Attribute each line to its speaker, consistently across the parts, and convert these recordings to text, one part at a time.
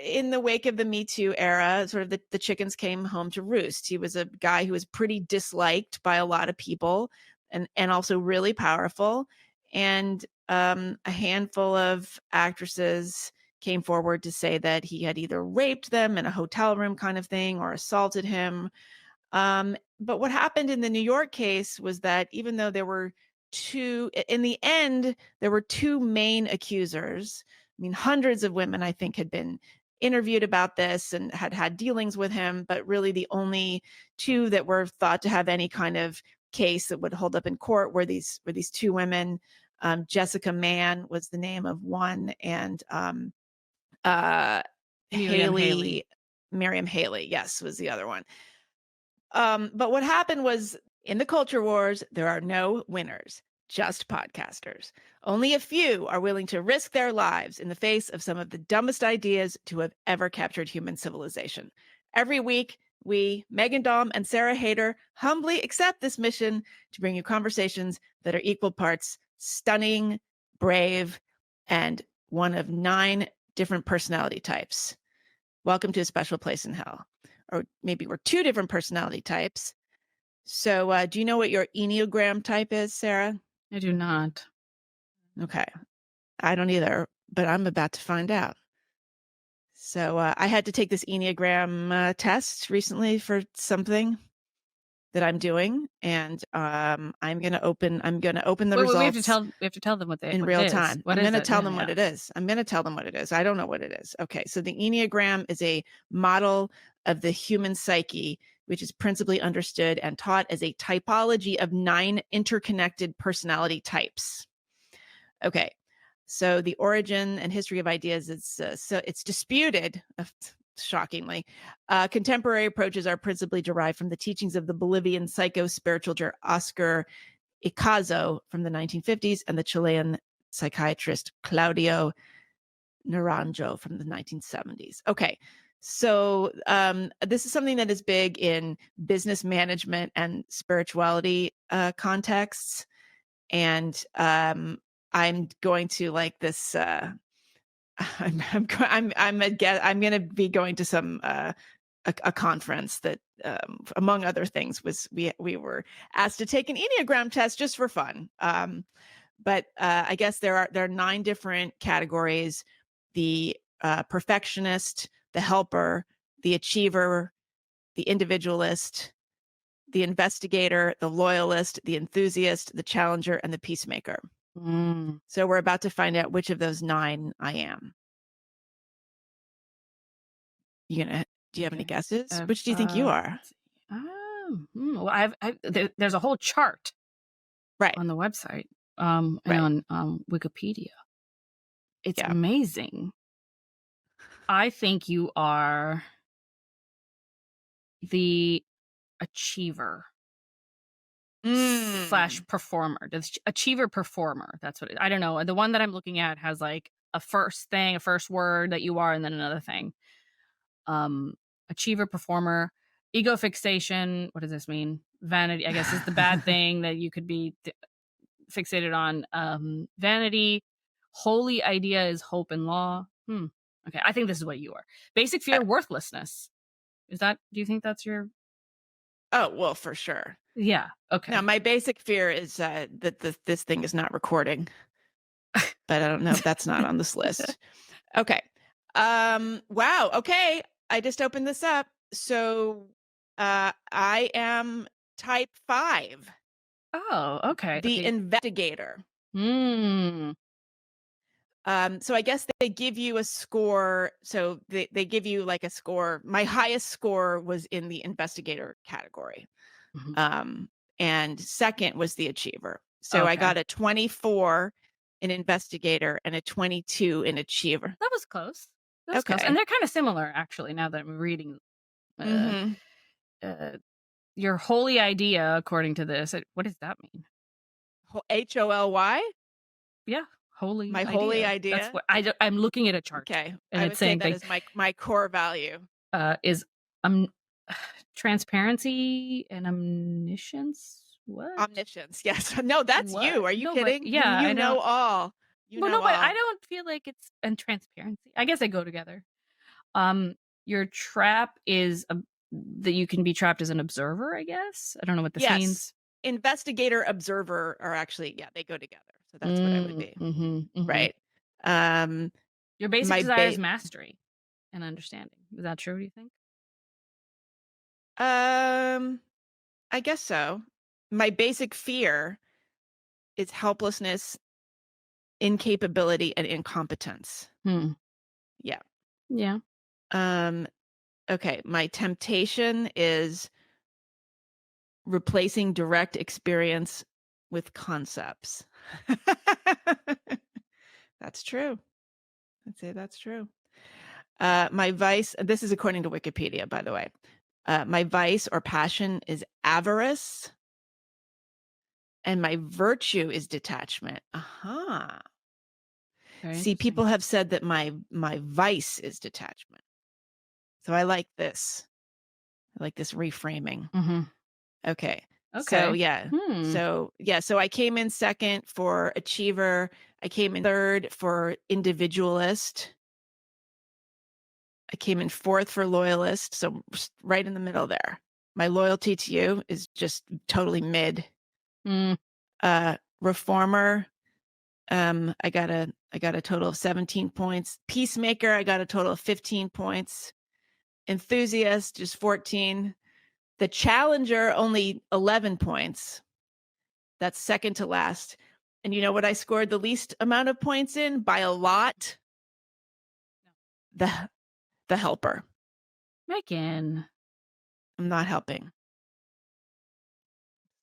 Speaker 1: in the wake of the Me Too era, sort of the chickens came home to roost. He was a guy who was pretty disliked by a lot of people and also really powerful. And a handful of actresses came forward to say that he had either raped them in a hotel room kind of thing or assaulted him. But what happened in the New York case was that even though there were in the end, there were two main accusers. I mean, hundreds of women, I think, had been interviewed about this and had dealings with him, but really the only two that were thought to have any kind of case that would hold up in court were these two women. Jessica Mann was the name of one, and Miriam Haley, yes, was the other one. But what happened was, in the culture wars, there are no winners, just podcasters. Only a few are willing to risk their lives in the face of some of the dumbest ideas to have ever captured human civilization. Every week, we, Megan Daum and Sarah Hayter, humbly accept this mission to bring you conversations that are equal parts stunning, brave, and one of 9 different personality types. Welcome to a special place in hell. Or maybe we're 2 different personality types. So do you know what your Enneagram type is, Sarah?
Speaker 2: I do not.
Speaker 1: Okay. I don't either, but I'm about to find out. So I had to take this Enneagram test recently for something that I'm doing, and I'm going to open the results.
Speaker 2: We have to tell them what
Speaker 1: in real time. I'm going to tell them what it is. I'm going to tell them what it is. I don't know what it is. Okay, so the Enneagram is a model of the human psyche, which is principally understood and taught as a typology of 9 interconnected personality types. Okay, so the origin and history of ideas, it's disputed, shockingly. Contemporary approaches are principally derived from the teachings of the Bolivian psycho-spiritual Oscar Icazo from the 1950s and the Chilean psychiatrist Claudio Naranjo from the 1970s. Okay, so this is something that is big in business management and spirituality contexts, and I'm going to like this. I'm going to be going to some a conference that, among other things, was we were asked to take an Enneagram test just for fun. But I guess there are 9 different categories: the perfectionist, the helper, the achiever, the individualist, the investigator, the loyalist, the enthusiast, the challenger, and the peacemaker. So we're about to find out which of those 9 I am. Do you have any guesses? Which do you think you are?
Speaker 2: Well, there's a whole chart,
Speaker 1: right,
Speaker 2: on the website, and on Wikipedia. It's amazing. I think you are the achiever / performer. The achiever performer. That's what I don't know. The one that I'm looking at has like a first word that you are, and then another thing. Achiever performer, ego fixation. What does this mean? Vanity, I guess, is the bad thing that you could be fixated on. Vanity. Holy idea is hope and law. Okay, I think this is what you are. Basic fear, worthlessness. Do you think that's your?
Speaker 1: Oh, well, for sure.
Speaker 2: Yeah. Okay.
Speaker 1: Now, my basic fear is that this thing is not recording, but I don't know if that's not on this list. Okay. Wow. Okay. I just opened this up. So, I am type 5.
Speaker 2: Oh, okay.
Speaker 1: The investigator. So I guess they give you a score. So they give you like a score. My highest score was in the investigator category. And second was the achiever. So I got a 24 in investigator and a 22 in achiever.
Speaker 2: That was close. Close. And they're kind of similar, actually, now that I'm reading. Your holy idea, according to this, what does that mean?
Speaker 1: HOLY?
Speaker 2: Yeah. Holy
Speaker 1: my
Speaker 2: idea.
Speaker 1: Holy idea.
Speaker 2: That's what I'm looking at a chart.
Speaker 1: Okay,
Speaker 2: and it's saying
Speaker 1: that is my core value.
Speaker 2: Is transparency and omniscience. What?
Speaker 1: Omniscience. Yes. No, that's what? You. Are you kidding?
Speaker 2: Yeah,
Speaker 1: you know all.
Speaker 2: But I don't feel like it's and transparency. I guess they go together. Your trap is that you can be trapped as an observer, I guess. I don't know what this
Speaker 1: Yes.
Speaker 2: means.
Speaker 1: Investigator, observer are actually, yeah, they go together. So that's what I would be.
Speaker 2: Mm-hmm.
Speaker 1: Right. Um,
Speaker 2: Your basic
Speaker 1: my
Speaker 2: desire
Speaker 1: ba
Speaker 2: is mastery and understanding. Is that true, do you think?
Speaker 1: um, I guess so. My basic fear is helplessness, incapability, and incompetence.
Speaker 2: Hmm.
Speaker 1: Yeah.
Speaker 2: Yeah.
Speaker 1: Um, okay. My temptation is replacing direct experience with concepts. That's true. I'd say that's true. My vice, this is according to Wikipedia, by the way. My vice or passion is avarice, and my virtue is detachment. Aha.
Speaker 2: Very
Speaker 1: See,
Speaker 2: interesting.
Speaker 1: people have said that my vice is detachment. So I like this. I like this reframing.
Speaker 2: Mm-hmm.
Speaker 1: Okay. So
Speaker 2: Okay.
Speaker 1: yeah.
Speaker 2: Hmm.
Speaker 1: So I came in second for achiever. I came in third for individualist. I came in fourth for loyalist, so right in the middle there. My loyalty to you is just totally mid.
Speaker 2: Mm.
Speaker 1: Reformer, I got a total of 17 points. Peacemaker, I got a total of 15 points. Enthusiast, just 14. The challenger, only 11 points. That's second to last. And you know what I scored the least amount of points in by a lot? The helper.
Speaker 2: Megan.
Speaker 1: I'm not helping.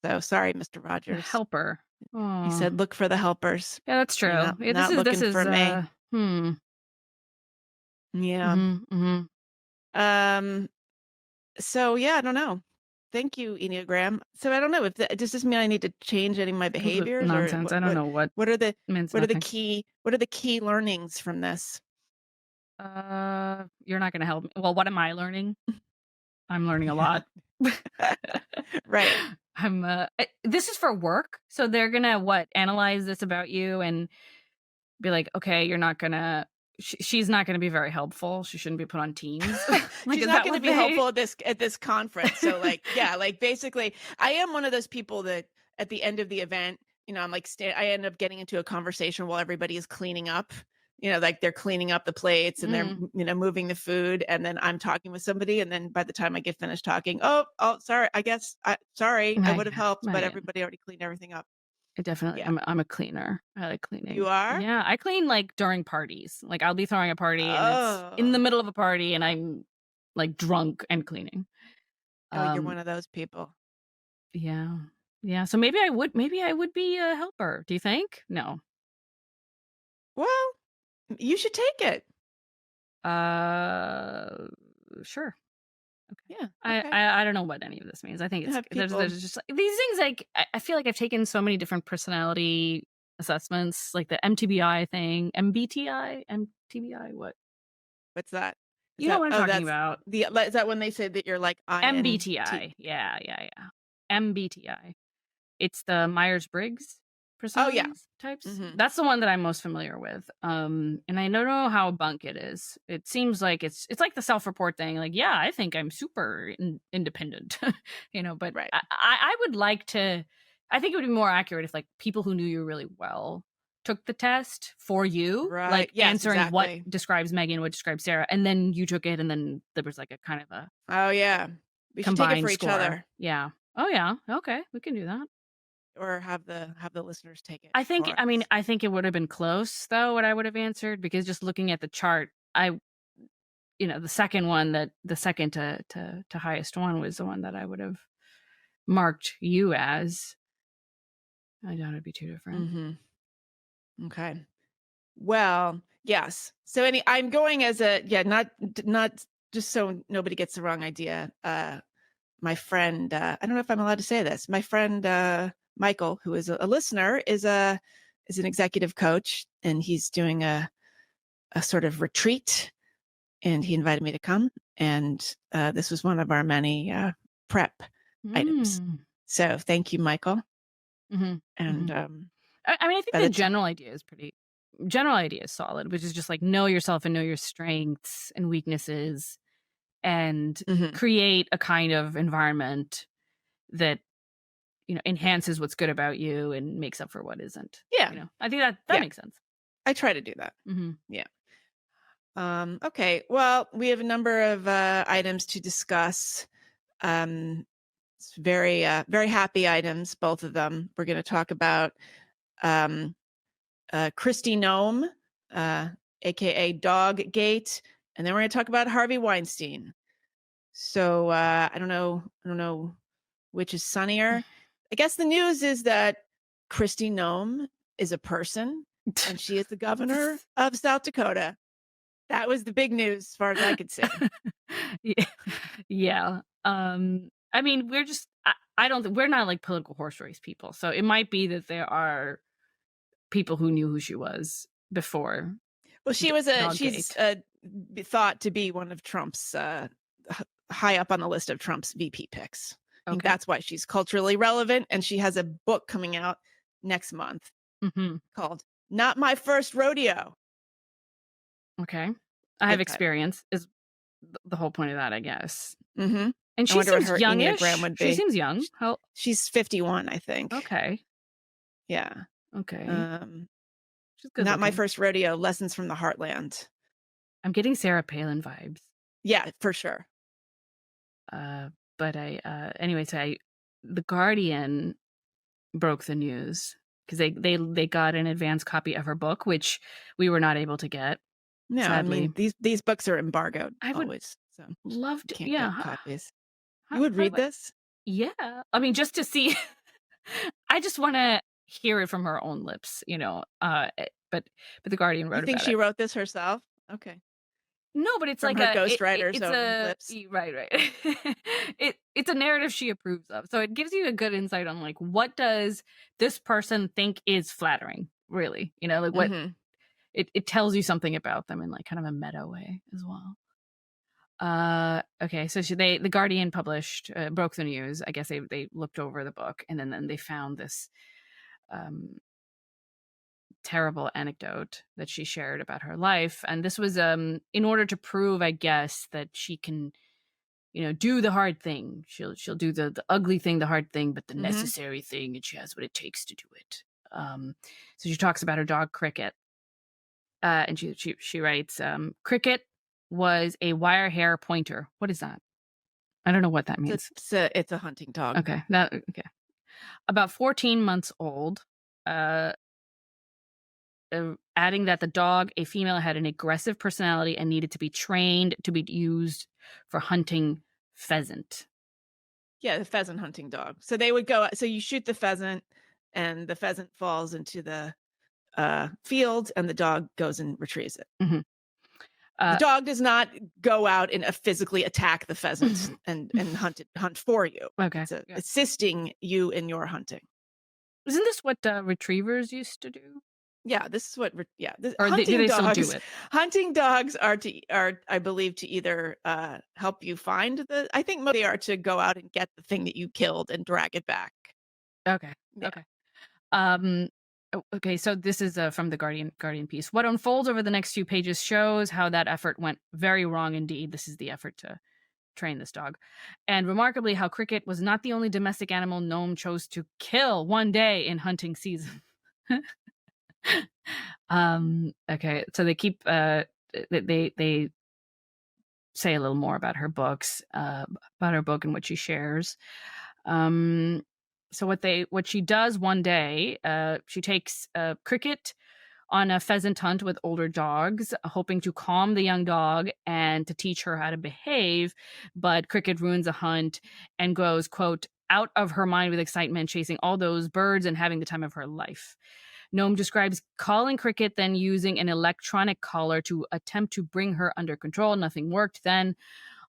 Speaker 1: So sorry, Mr.
Speaker 2: The
Speaker 1: Rogers.
Speaker 2: helper.
Speaker 1: He
Speaker 2: Oh.
Speaker 1: said, look for the helpers.
Speaker 2: Yeah, that's
Speaker 1: You're
Speaker 2: true. Yeah,
Speaker 1: not
Speaker 2: this
Speaker 1: looking
Speaker 2: is
Speaker 1: for me. Yeah.
Speaker 2: Mm-hmm.
Speaker 1: So yeah, I don't know. Thank you, Enneagram. So I don't know if does this mean I need to change any of my
Speaker 2: Complete
Speaker 1: behaviors, or
Speaker 2: nonsense. I don't know what
Speaker 1: what are the
Speaker 2: means nothing.
Speaker 1: what are the key learnings from this?
Speaker 2: You're not gonna help me. Well, what am I learning? I'm learning a lot.
Speaker 1: Right.
Speaker 2: This is for work, so they're gonna analyze this about you and be like, okay, you're not gonna. She's not gonna be very helpful. She shouldn't be put on teams. Like,
Speaker 1: She's
Speaker 2: is
Speaker 1: not
Speaker 2: that
Speaker 1: going to
Speaker 2: what
Speaker 1: be
Speaker 2: they?
Speaker 1: helpful at this conference. So like, yeah, like basically I am one of those people that at the end of the event, I'm like, I end up getting into a conversation while everybody is cleaning up, like they're cleaning up the plates and they're, moving the food. And then I'm talking with somebody. And then by the time I get finished talking, oh, sorry, sorry, I would have helped, but
Speaker 2: Megan.
Speaker 1: everybody already cleaned everything up.
Speaker 2: I definitely,
Speaker 1: Yeah.
Speaker 2: I'm a cleaner. I like cleaning.
Speaker 1: You are?
Speaker 2: Yeah, I clean like during parties. Like I'll be throwing a party and it's in the
Speaker 1: Oh,
Speaker 2: middle of a party and I'm like drunk and cleaning.
Speaker 1: oh, you're
Speaker 2: Um,
Speaker 1: one of those people.
Speaker 2: yeah, yeah. So maybe I would be a helper. Do you think? No.
Speaker 1: Well, you should take it.
Speaker 2: Sure.
Speaker 1: Yeah.
Speaker 2: I,
Speaker 1: Okay.
Speaker 2: I I don't know what any of this means. I think it's
Speaker 1: Have people.
Speaker 2: there's just like, these things. Like I feel like I've taken so many different personality assessments, like the MTBI thing, MTBI. What?
Speaker 1: What's that? Is
Speaker 2: You know
Speaker 1: that
Speaker 2: what I'm talking about?
Speaker 1: is that when they say that you're like INT?
Speaker 2: MBTI. Yeah. MBTI. It's the Myers-Briggs
Speaker 1: Oh yeah.
Speaker 2: personalities types.
Speaker 1: Mm-hmm.
Speaker 2: That's the one that I'm most familiar with. And I don't know how bunk it is. It seems like it's like the self-report thing. Like, yeah, I think I'm super independent, but
Speaker 1: Right.
Speaker 2: I would like to, I think it would be more accurate if like people who knew you really well took the test for you,
Speaker 1: Right.
Speaker 2: like
Speaker 1: Yes,
Speaker 2: answering
Speaker 1: exactly.
Speaker 2: what describes Megan, what describes Sarah, and then you took it, and then there was like a kind of a
Speaker 1: Oh yeah. We should take it
Speaker 2: combined
Speaker 1: for each
Speaker 2: score.
Speaker 1: other,
Speaker 2: Yeah. Oh yeah. Okay, we can do that.
Speaker 1: or have the listeners take it
Speaker 2: I think,
Speaker 1: for
Speaker 2: I mean,
Speaker 1: us.
Speaker 2: I think it would have been close though, what I would have answered, because just looking at the chart, the second one, that the second to highest one was the one that I would have marked you as. I doubt it'd be too different.
Speaker 1: Mm-hmm. Okay. Well, yes. So I'm going as not just so nobody gets the wrong idea. My friend, I don't know if I'm allowed to say this. My friend Michael, who is a listener, is an executive coach, and he's doing a sort of retreat, and he invited me to come. And this was one of our many prep items. So thank you, Michael.
Speaker 2: Mm-hmm.
Speaker 1: And
Speaker 2: I mean, I think the general idea is pretty general idea is solid, which is just like know yourself and know your strengths and weaknesses and
Speaker 1: Mhm.
Speaker 2: create a kind of environment that, enhances what's good about you and makes up for what isn't.
Speaker 1: Yeah.
Speaker 2: I think that
Speaker 1: Yeah.
Speaker 2: makes sense.
Speaker 1: I try to do that.
Speaker 2: Hmm.
Speaker 1: Yeah. Okay. Well, we have a number of items to discuss. It's very happy items, both of them. We're going to talk about um, Kristi Noem, aka Dog Gate, and then we're going to talk about Harvey Weinstein. So I don't know which is sunnier. I guess the news is that Kristi Noem is a person, and she is the governor of South Dakota. That was the big news, as far as I could see.
Speaker 2: Yeah. Yeah. I mean, I don't think we're not like political horse race people. So it might be that there are people who knew who she was before.
Speaker 1: Well, she's
Speaker 2: Doggate.
Speaker 1: thought to be one of Trump's high up on the list of Trump's VP picks. I think
Speaker 2: Okay.
Speaker 1: that's why she's culturally relevant, and she has a book coming out next month called "Not My First Rodeo."
Speaker 2: Okay. I have
Speaker 1: I-
Speaker 2: experience is the whole point of that, I guess.
Speaker 1: Mhm.
Speaker 2: And
Speaker 1: I
Speaker 2: she
Speaker 1: wonder what
Speaker 2: seems
Speaker 1: her
Speaker 2: youngish.
Speaker 1: Enneagram would
Speaker 2: She
Speaker 1: be.
Speaker 2: seems young. How?
Speaker 1: She's 51, I think.
Speaker 2: Okay.
Speaker 1: Yeah.
Speaker 2: Okay. She's good
Speaker 1: Not My
Speaker 2: looking.
Speaker 1: First Rodeo: Lessons from the Heartland.
Speaker 2: I'm getting Sarah Palin vibes.
Speaker 1: Yeah, for sure.
Speaker 2: But anyway, so The Guardian broke the news because they got an advance copy of her book, which we were not able to get.
Speaker 1: No,
Speaker 2: Sadly.
Speaker 1: I mean these books are embargoed
Speaker 2: I would
Speaker 1: always, so
Speaker 2: love to.
Speaker 1: can't
Speaker 2: Yeah.
Speaker 1: get copies.
Speaker 2: How
Speaker 1: You would
Speaker 2: do
Speaker 1: read
Speaker 2: I-
Speaker 1: this?
Speaker 2: Yeah. I mean, just to see. I just want to hear it from her own lips, but The Guardian
Speaker 1: You
Speaker 2: wrote
Speaker 1: think
Speaker 2: about
Speaker 1: she
Speaker 2: it.
Speaker 1: wrote this herself? Okay.
Speaker 2: No, but it's
Speaker 1: From
Speaker 2: like
Speaker 1: her ghostwriter's own lips?
Speaker 2: right. It's a narrative she approves of. So it gives you a good insight on like what does this person think is flattering, really? Like what
Speaker 1: Mhm.
Speaker 2: it tells you something about them in like kind of a meta way as well. Okay, so the Guardian broke the news. I guess they looked over the book and then they found this terrible anecdote that she shared about her life, and this was in order to prove, I guess, that she can do the hard thing. She'll do the ugly thing, the hard thing, but the
Speaker 1: Mhm.
Speaker 2: necessary thing, and she has what it takes to do it. So she talks about her dog Cricket, and she writes, Cricket was a wire hair pointer. What is that? I don't know what that means.
Speaker 1: It's a hunting dog.
Speaker 2: Okay, about 14 months old. Adding that the dog, a female, had an aggressive personality and needed to be trained to be used for hunting pheasant.
Speaker 1: Yeah, the pheasant hunting dog. So they would go. So you shoot the pheasant, and the pheasant falls into the field, and the dog goes and retrieves it.
Speaker 2: Mm-hmm.
Speaker 1: The dog does not go out and physically attack the pheasant and hunt for you.
Speaker 2: Okay,
Speaker 1: It's assisting you in your hunting.
Speaker 2: Isn't this what retrievers used to do?
Speaker 1: Yeah, this is what. Yeah,
Speaker 2: Or
Speaker 1: hunting
Speaker 2: do they
Speaker 1: dogs.
Speaker 2: still do it?
Speaker 1: Hunting dogs are I believe to either help you find the. I think they are to go out and get the thing that you killed and drag it back.
Speaker 2: Okay.
Speaker 1: Yeah.
Speaker 2: Okay. Okay. So this is from the Guardian piece. What unfolds over the next few pages shows how that effort went very wrong indeed. This is the effort to train this dog, and remarkably, how Cricket was not the only domestic animal Noem chose to kill one day in hunting season. Okay, so they keep they say a little more about her books, about her book and what she shares. So what she does one day, she takes Cricket on a pheasant hunt with older dogs, hoping to calm the young dog and to teach her how to behave. But Cricket ruins the hunt and goes, quote, out of her mind with excitement, chasing all those birds and having the time of her life. Noem describes calling Cricket, then using an electronic collar to attempt to bring her under control. Nothing worked. Then,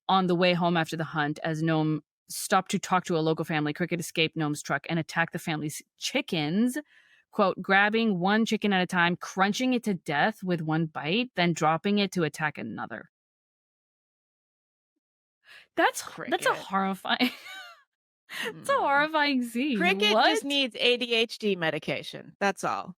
Speaker 2: on the way home after the hunt, as Noem stopped to talk to a local family, Cricket escaped Noem's truck and attacked the family's chickens, quote, grabbing one chicken at a time, crunching it to death with one bite, then dropping it to attack another. That's a horrifying. It's a horrifying scene.
Speaker 1: Cricket
Speaker 2: What?
Speaker 1: just needs ADHD medication. That's all.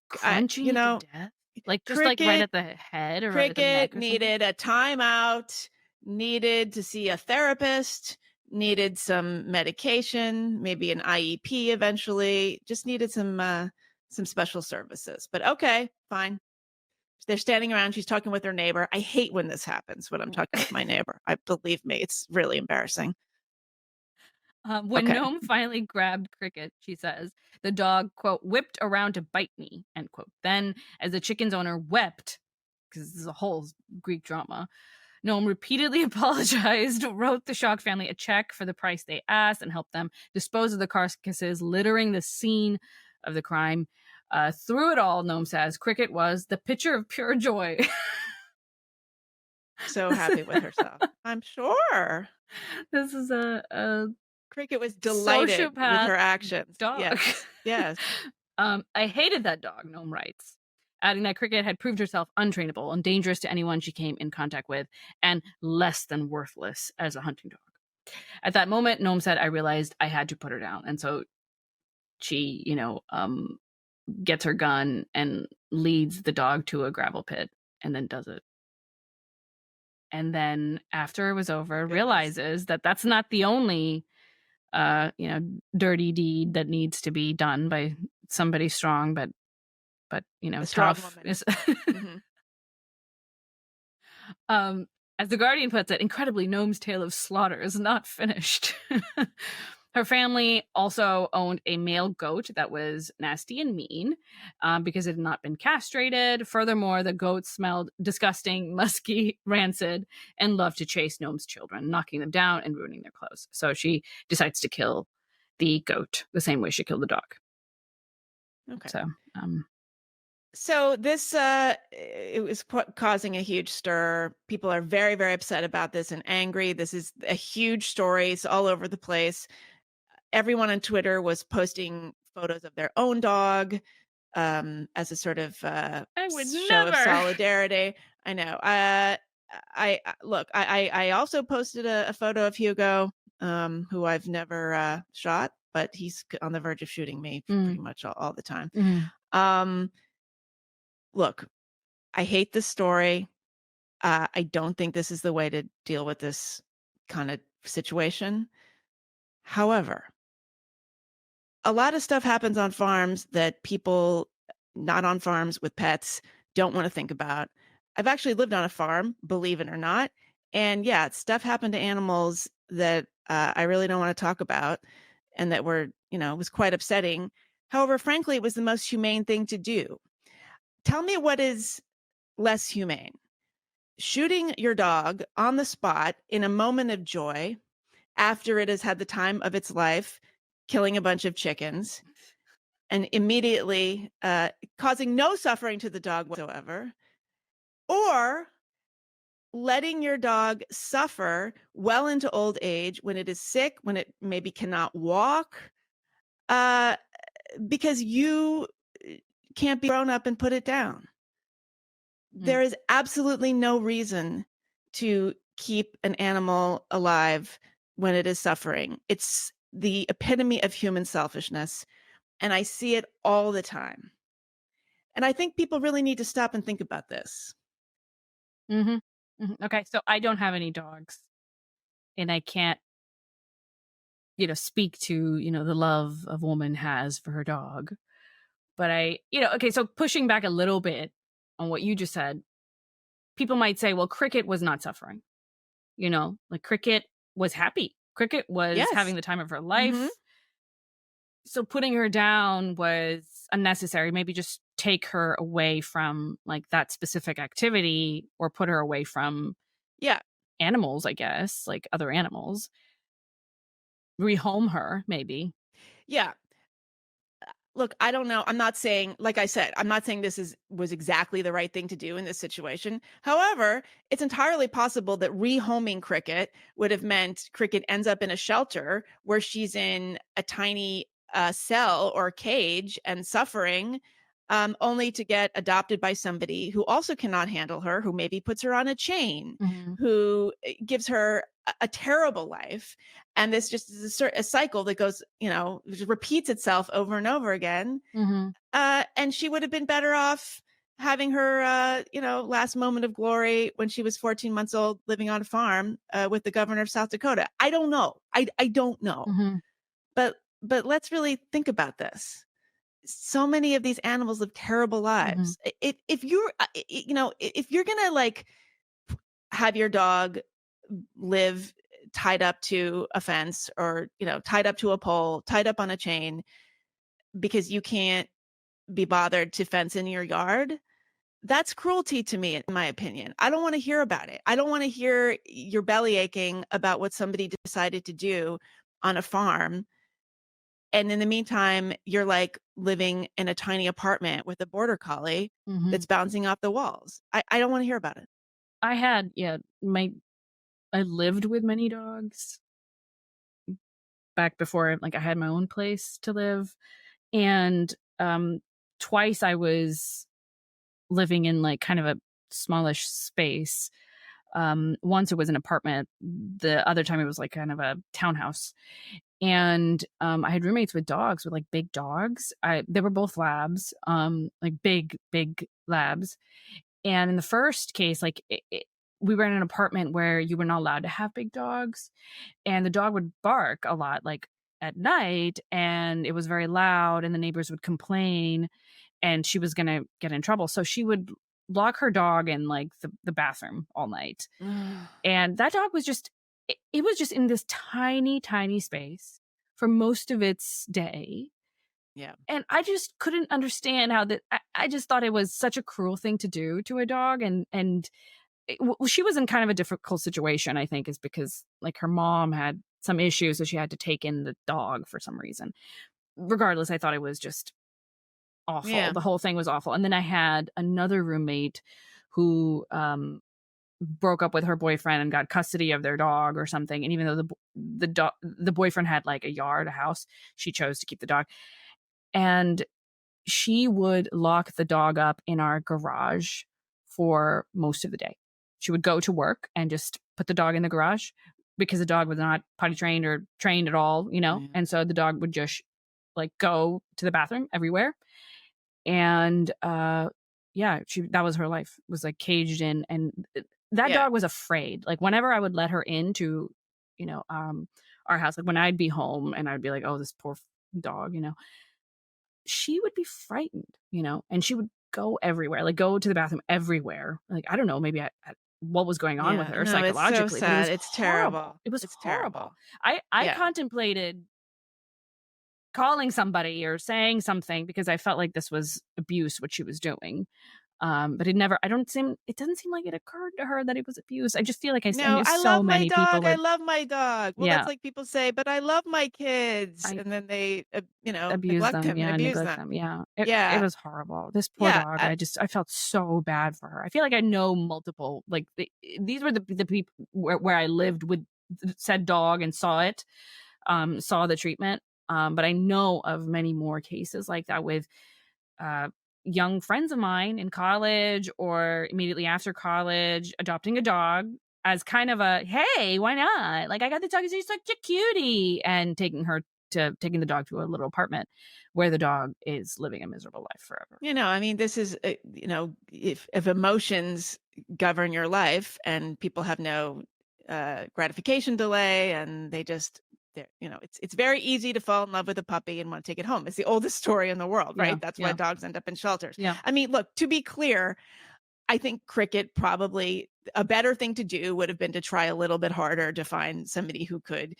Speaker 2: Crunching it to death? Like, just, like, right
Speaker 1: Cricket
Speaker 2: at the head or right at the
Speaker 1: Cricket
Speaker 2: neck or something?
Speaker 1: needed a timeout, needed to see a therapist, needed some medication, maybe an IEP eventually, just needed some special services. But okay, fine. They're standing around, she's talking with her neighbor. I hate when this happens when I'm talking with my neighbor. I believe me, it's really embarrassing.
Speaker 2: When
Speaker 1: Okay.
Speaker 2: Noem finally grabbed Cricket, she says, the dog, quote, whipped around to bite me, end quote. Then, as the chicken's owner wept, because this is a whole Greek drama, Noem repeatedly apologized, wrote the Shock family a check for the price they asked, and helped them dispose of the carcasses littering the scene of the crime. Through it all, Noem says, Cricket was the picture of pure joy.
Speaker 1: So happy with herself. I'm sure.
Speaker 2: This is a
Speaker 1: Cricket was delighted with
Speaker 2: sociopath
Speaker 1: her actions.
Speaker 2: dog.
Speaker 1: Yes. Yes.
Speaker 2: I hated that dog, Noem writes, adding that Cricket had proved herself untrainable and dangerous to anyone she came in contact with, and less than worthless as a hunting dog. At that moment, Noem said, I realized I had to put her down. And so she, gets her gun and leads the dog to a gravel pit and then does it. And then after it was over, realizes that that's not the only dirty deed that needs to be done by somebody strong, but
Speaker 1: A strong
Speaker 2: tough.
Speaker 1: woman. Mhm.
Speaker 2: As the Guardian puts it, incredibly, Noam's tale of slaughter is not finished. Her family also owned a male goat that was nasty and mean because it had not been castrated. Furthermore, the goat smelled disgusting, musky, rancid, and loved to chase Noam's children, knocking them down and ruining their clothes. So she decides to kill the goat the same way she killed the dog.
Speaker 1: Okay.
Speaker 2: So,
Speaker 1: this it was causing a huge stir. People are very, very upset about this and angry. This is a huge story. It's all over the place. Everyone on Twitter was posting photos of their own dog as a sort of
Speaker 2: I would
Speaker 1: show of
Speaker 2: never.
Speaker 1: solidarity. I know. I also posted a photo of Hugo, who I've never shot, but he's on the verge of shooting me pretty much all the time. Look, I hate this story. I don't think this is the way to deal with this kind of situation. However, a lot of stuff happens on farms that people not on farms with pets don't want to think about. I've actually lived on a farm, believe it or not. And yeah, stuff happened to animals that I really don't want to talk about and that were, was quite upsetting. However, frankly, it was the most humane thing to do. Tell me what is less humane. Shooting your dog on the spot in a moment of joy after it has had the time of its life, killing a bunch of chickens, and immediately causing no suffering to the dog whatsoever, or letting your dog suffer well into old age when it is sick, when it maybe cannot walk, because you can't be grown up and put it down. There is absolutely no reason to keep an animal alive when it is suffering. It's the epitome of human selfishness, and I see it all the time. And I think people really need to stop and think about this.
Speaker 2: Okay, so I don't have any dogs, and I can't, speak to, the love a woman has for her dog. But okay, so pushing back a little bit on what you just said, people might say, well, Cricket was not suffering. Like Cricket was happy. Cricket was having the time of her life.
Speaker 1: Mhm.
Speaker 2: So putting her down was unnecessary. Maybe just take her away from like that specific activity or put her away from animals, I guess, like other animals. Rehome her, maybe.
Speaker 1: Yeah. Look, I don't know. I'm not saying, like I said, I'm not saying was exactly the right thing to do in this situation. However, it's entirely possible that rehoming Cricket would have meant Cricket ends up in a shelter where she's in a tiny cell or cage and suffering, only to get adopted by somebody who also cannot handle her, who maybe puts her on a chain, who gives her a terrible life. And this just is a cycle that goes, just repeats itself over and over again. And she would have been better off having her, last moment of glory when she was 14 months old, living on a farm with the governor of South Dakota. I don't know. I don't know.
Speaker 2: Hmm.
Speaker 1: But let's really think about this. So many of these animals live terrible
Speaker 2: Hmm.
Speaker 1: lives. If you're, if you're gonna like have your dog live tied up to a fence or tied up to a pole, tied up on a chain because you can't be bothered to fence in your yard, that's cruelty to me, in my opinion. I don't want to hear about it. I don't want to hear your belly aching about what somebody decided to do on a farm. And in the meantime, you're like living in a tiny apartment with a border collie
Speaker 2: Hmm.
Speaker 1: that's bouncing off the walls. I don't want to hear about it.
Speaker 2: I had, yeah, I lived with many dogs back before like I had my own place to live. And twice I was living in like kind of a smallish space. Once it was an apartment, the other time it was like kind of a townhouse. And I had roommates with dogs, with like big dogs. They were both labs, like big labs. And in the first case, like we were in an apartment where you were not allowed to have big dogs, and the dog would bark a lot, like at night, and it was very loud, and the neighbors would complain, and she was gonna get in trouble. So she would lock her dog in like the bathroom all night. And that dog was just it was just in this tiny, tiny space for most of its day.
Speaker 1: Yeah.
Speaker 2: And I just couldn't understand how that I just thought it was such a cruel thing to do to a dog. And she was in kind of a difficult situation, I think, is because like her mom had some issues, so she had to take in the dog for some reason. Regardless, I thought it was just awful.
Speaker 1: Yeah.
Speaker 2: The whole thing was awful. And then I had another roommate who broke up with her boyfriend and got custody of their dog or something. And even though the boyfriend had like a yard, a house, she chose to keep the dog. And she would lock the dog up in our garage for most of the day. She would go to work and just put the dog in the garage because the dog was not potty trained or trained at all, you know?
Speaker 1: Yeah.
Speaker 2: And so the dog would just like go to the bathroom everywhere. And yeah, that was her life, was like caged in. And that
Speaker 1: Yeah.
Speaker 2: dog was afraid. Like whenever I would let her into, you know, our house, like when I'd be home and I'd be like, oh, this poor dog, you know, she would be frightened, you know, and she would go everywhere, like go to the bathroom everywhere. Like, I don't know, maybe what was going on with
Speaker 1: Yeah.
Speaker 2: her
Speaker 1: No, it's so
Speaker 2: psychologically, but it was
Speaker 1: sad. It's
Speaker 2: horrible.
Speaker 1: terrible.
Speaker 2: It was
Speaker 1: It's
Speaker 2: horrible.
Speaker 1: terrible.
Speaker 2: I
Speaker 1: Yeah.
Speaker 2: contemplated calling somebody or saying something because I felt like this was abuse, what she was doing. But it doesn't seem like it occurred to her that it was abuse. I just feel like I
Speaker 1: No,
Speaker 2: knew
Speaker 1: I
Speaker 2: so
Speaker 1: love my
Speaker 2: many people
Speaker 1: dog. I
Speaker 2: with,
Speaker 1: love my dog. Well, that's
Speaker 2: yeah,
Speaker 1: like people say, but I love my kids.
Speaker 2: I
Speaker 1: And then they,
Speaker 2: abuse
Speaker 1: neglect
Speaker 2: them,
Speaker 1: him and
Speaker 2: yeah,
Speaker 1: abuse
Speaker 2: neglect
Speaker 1: them.
Speaker 2: them, yeah. It
Speaker 1: Yeah.
Speaker 2: was horrible. This poor
Speaker 1: Yeah.
Speaker 2: dog, I felt so bad for her. I feel like I know multiple, like these were the people where I lived with said dog and saw it, saw the treatment. But I know of many more cases like that with uh, young friends of mine in college or immediately after college adopting a dog as kind of a, hey, why not? Like, I got the dog, he's such a cutie, and taking the dog to a little apartment where the dog is living a miserable life forever.
Speaker 1: I mean, this is, if emotions govern your life and people have no gratification delay and it's very easy to fall in love with a puppy and want to take it home. It's the oldest story in the world,
Speaker 2: Yeah,
Speaker 1: right? That's why
Speaker 2: yeah,
Speaker 1: dogs end up in shelters.
Speaker 2: yeah.
Speaker 1: I mean, look, to be clear, I think cricket probably a better thing to do would have been to try a little bit harder to find somebody who could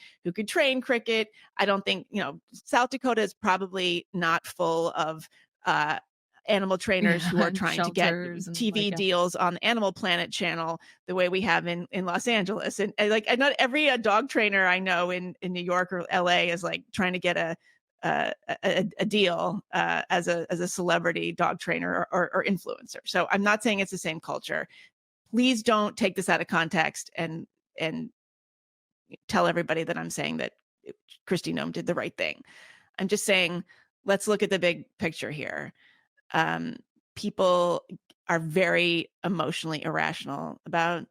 Speaker 1: train cricket. I don't think, South Dakota is probably not full of uh animal trainers who are
Speaker 2: Yeah,
Speaker 1: trying to get
Speaker 2: shelters and like,
Speaker 1: TV
Speaker 2: yeah.
Speaker 1: deals on Animal Planet channel the way we have in Los Angeles. And not every dog trainer I know in New York or LA is like trying to get a deal as a celebrity dog trainer or influencer. So I'm not saying it's the same culture. Please don't take this out of context and tell everybody that I'm saying that Kristi Noem did the right thing. I'm just saying let's look at the big picture here. Um, People are very emotionally irrational about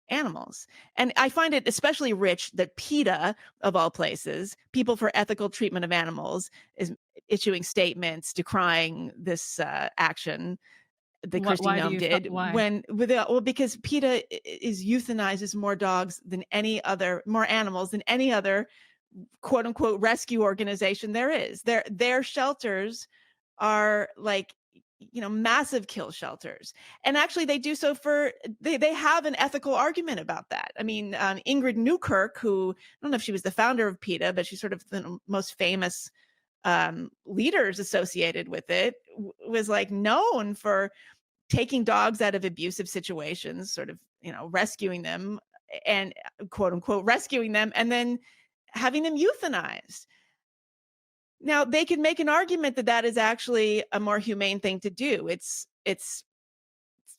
Speaker 1: animals. And I find it especially rich that PETA, of all places, People for Ethical Treatment of Animals, is issuing statements decrying this action. that Kristi
Speaker 2: Why do
Speaker 1: Noem
Speaker 2: you
Speaker 1: did
Speaker 2: why?
Speaker 1: because PETA is euthanizes more dogs than more animals than any other quote unquote rescue organization there is. Their shelters are like, massive kill shelters. And actually they do so they have an ethical argument about that. I mean, Ingrid Newkirk, who, I don't know if she was the founder of PETA, but she's sort of the most famous leaders associated with it, was like known for taking dogs out of abusive situations, sort of, rescuing them and quote unquote rescuing them and then having them euthanized. Now, they could make an argument that that is actually a more humane thing to do. It's